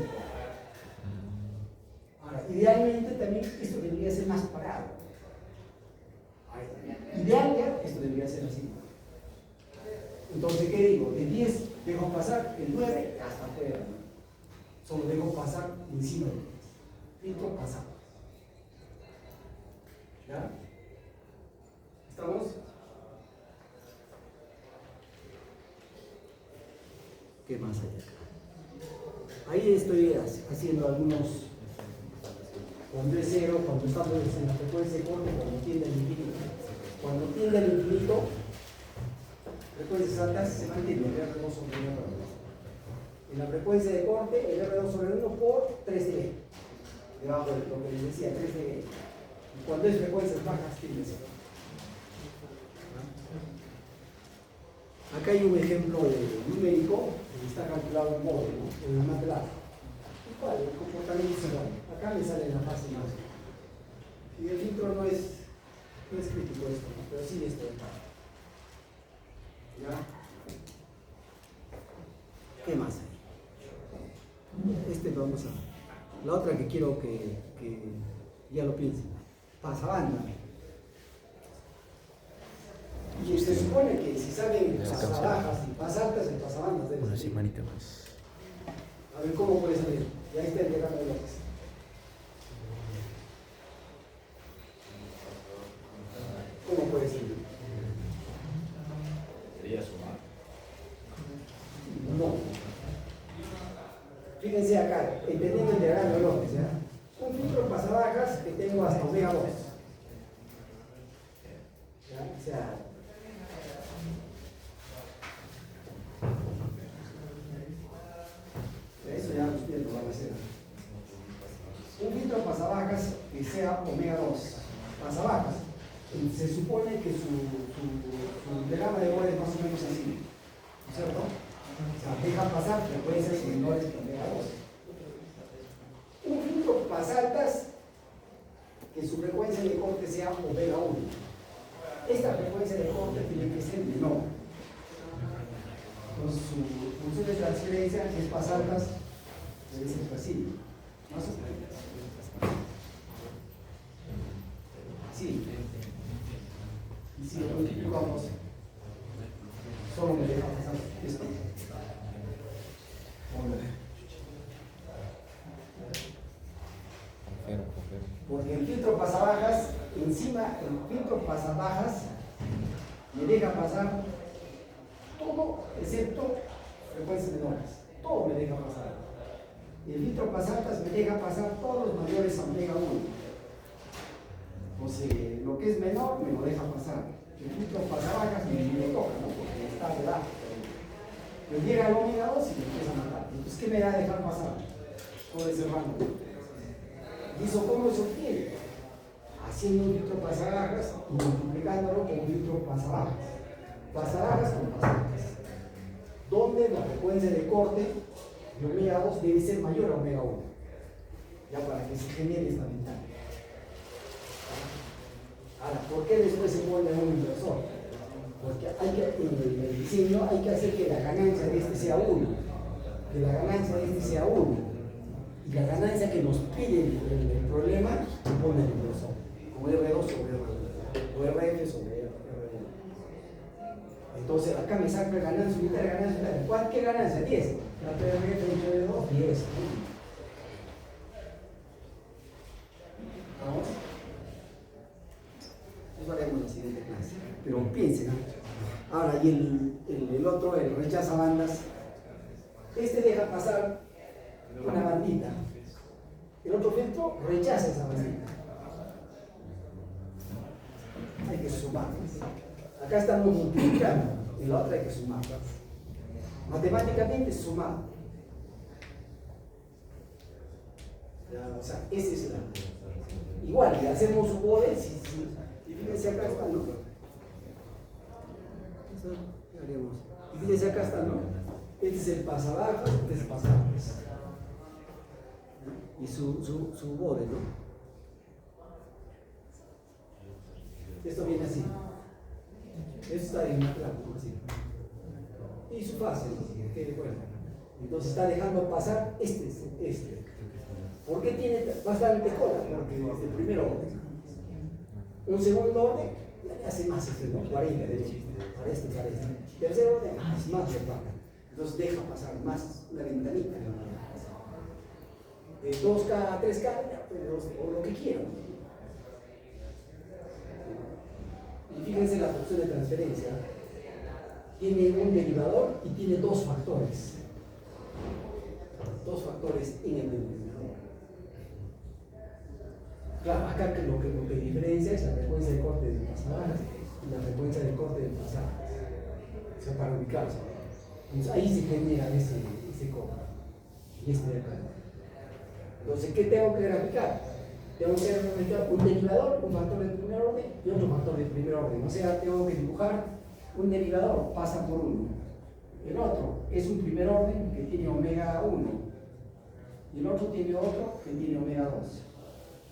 Ahora, idealmente también esto debería ser más parado. Idealmente esto debería ser así. Entonces, ¿qué digo? De 10 dejo pasar el 9 hasta afuera. Solo dejo pasar encima del filtro pasado. ¿Ya? ¿Estamos? ¿Qué más hay acá? Ahí estoy haciendo algunos cuando es 0, cuando estamos en la frecuencia de corte, cuando tiende al infinito. Cuando tiende al infinito, frecuencias altas se mantiene el R2 sobre R1. En la frecuencia de corte, el R2 sobre 1 por 3 dB. Debajo de lo que les decía, 3 dB. Y cuando es frecuencias bajas, tiene 0. Acá hay un ejemplo numérico que está calculado en Bohr, ¿no? En el MATLAB. Igual, el comportamiento es igual. Acá me sale la fase más. Y el filtro no es crítico esto, ¿no? Pero sí esto. ¿Ya? ¿Qué más hay? Vamos a. La otra que quiero que ya lo piensen. Pasabanda. Y se supone que si saben pasabajas y pasaltas, el pasabandas debe Una ser. semanita más. A ver cómo puede salir. Ya está el diagrama de López. ¿Cómo puede salir? Sería sumar. No. Fíjense acá, entendiendo el diagrama de López, ¿ya? Un filtro pasabajas que tengo hasta omega 2. ¿Ya? O sea, eso ya ustedes lo van a hacer. Un filtro pasabajas que sea omega 2. Pasabajas. Se supone que su diagrama de Bohr es más o menos así. ¿No es cierto? O sea, deja pasar frecuencias menores que omega 2. Un filtro pasaltas que su frecuencia de corte sea omega 1. Esta frecuencia de corte tiene que ser menor. Entonces su función de transferencia, que es pasaltas, debe ser así. Más o menos. Sí. Y si lo multiplicamos, solo me deja pasar esto. Confirmo. Porque el filtro pasabajas en encima el filtro pasabajas me deja pasar todo excepto frecuencias menores. Todo me deja pasar. Y el filtro pasaltas me deja pasar todos los mayores a omega 1. Entonces, lo que es menor me lo deja pasar. El filtro pasabajas me lo toca, ¿no? Porque está debajo. Pero llega al omega 2 y me empieza a matar. Entonces, ¿qué me va a dejar pasar? Todo ese rango. ¿Y eso cómo se obtiene? Haciendo un filtro pasabajas y multiplicándolo con un filtro pasabajas. Pasabajas con pasabajas. Donde la frecuencia de corte de omega 2 debe ser mayor a omega 1. Ya para que se genere esta ventana. Ahora, ¿por qué después se pone un inversor? Porque en el diseño hay que hacer que la ganancia de este sea 1. Que la ganancia de este sea 1. Y la ganancia que nos pide el problema se pone el inversor. Como R2 sobre R1. O RF sobre R1. Entonces acá me saca ganancia unitaria, ganancia unitaria. ¿Cuál? ¿Qué ganancia? 10. La PRF entre 2, 10. ¿Vamos? Eso haremos en la siguiente clase. Pero piensen, ¿no? Ahora, y el otro, el rechaza bandas. Este deja pasar una bandita. El otro filtro rechaza esa bandita. Hay que sumar. Acá estamos multiplicando, en la otra hay que sumar. Matemáticamente sumar. O sea, ese es la. Igual, le hacemos un bode, y fíjense acá está, ¿no? Eso haremos. Y fíjense acá está, ¿no? Este es el pasabajas, este es el pasabajas. Y su bode, ¿no? Esto viene así. Esto está en una clave, así. Y su fase, ¿no? Que bueno. Entonces está dejando pasar este. ¿Por qué tiene bastante cola? Porque es el primer orden. Un segundo orden ya le hace más, ¿no? 40 de chiste. Para este. Tercer orden, más de paga. Entonces deja pasar más la ventanita. De 2K a 3K, o lo que quieran. Y fíjense la función de transferencia. Tiene un derivador y tiene dos factores. Dos factores en el denominador. Claro, acá lo que diferencia es la frecuencia de corte del pasabajas y la frecuencia de corte del pasabajas. O sea, para ubicarse. Entonces ahí se genera ese corte. Y este de acá. Entonces, ¿qué tengo que graficar? Tengo que graficar un derivador, un factor de primer orden y otro factor de primer orden. O sea, tengo que dibujar un derivador, pasa por uno. El otro es un primer orden que tiene omega 1. Y el otro tiene otro que tiene omega 2.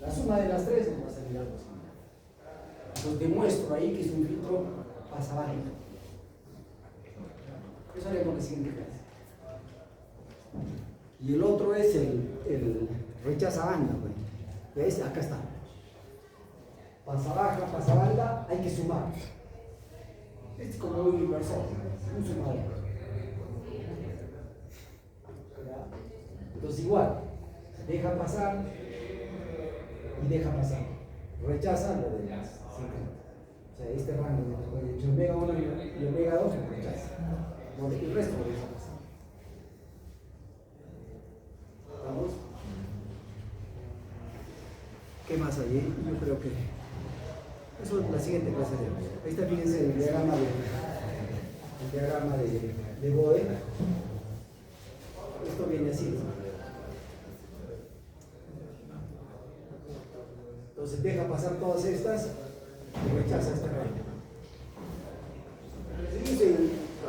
La suma de las tres nos va a salir algo así. Entonces demuestro ahí que es un filtro pasabajas. Eso haremos en la siguiente clase. Y el otro es el rechaza banda. ¿Ves? Acá está. Pasabaja, pasabanda, hay que sumar. Este es como un inversor, un sumador. Entonces igual, deja pasar y deja pasar. Rechaza lo de las 50. O sea, este rango de omega 1 y omega 2 lo rechaza. El resto lo deja pasar. ¿Vamos? ¿Qué más hay? Yo creo que eso es la siguiente clase de hoy. Ahí está, fíjense, el diagrama de Bode. Esto viene así. Entonces deja pasar todas estas y rechaza esta raya.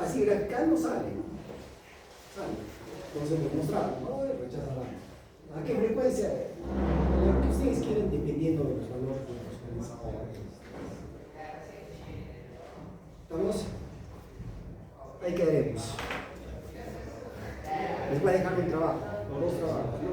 Así graficando sale, ¿no? Sale. Entonces lo mostramos, ¿no? Rechaza la raya. ¿A qué frecuencia? Lo que ustedes quieren dependiendo de los valores de los condensadores. ¿Estamos? Ahí quedaremos. Les voy a dejar un trabajo, o dos trabajos, ¿no?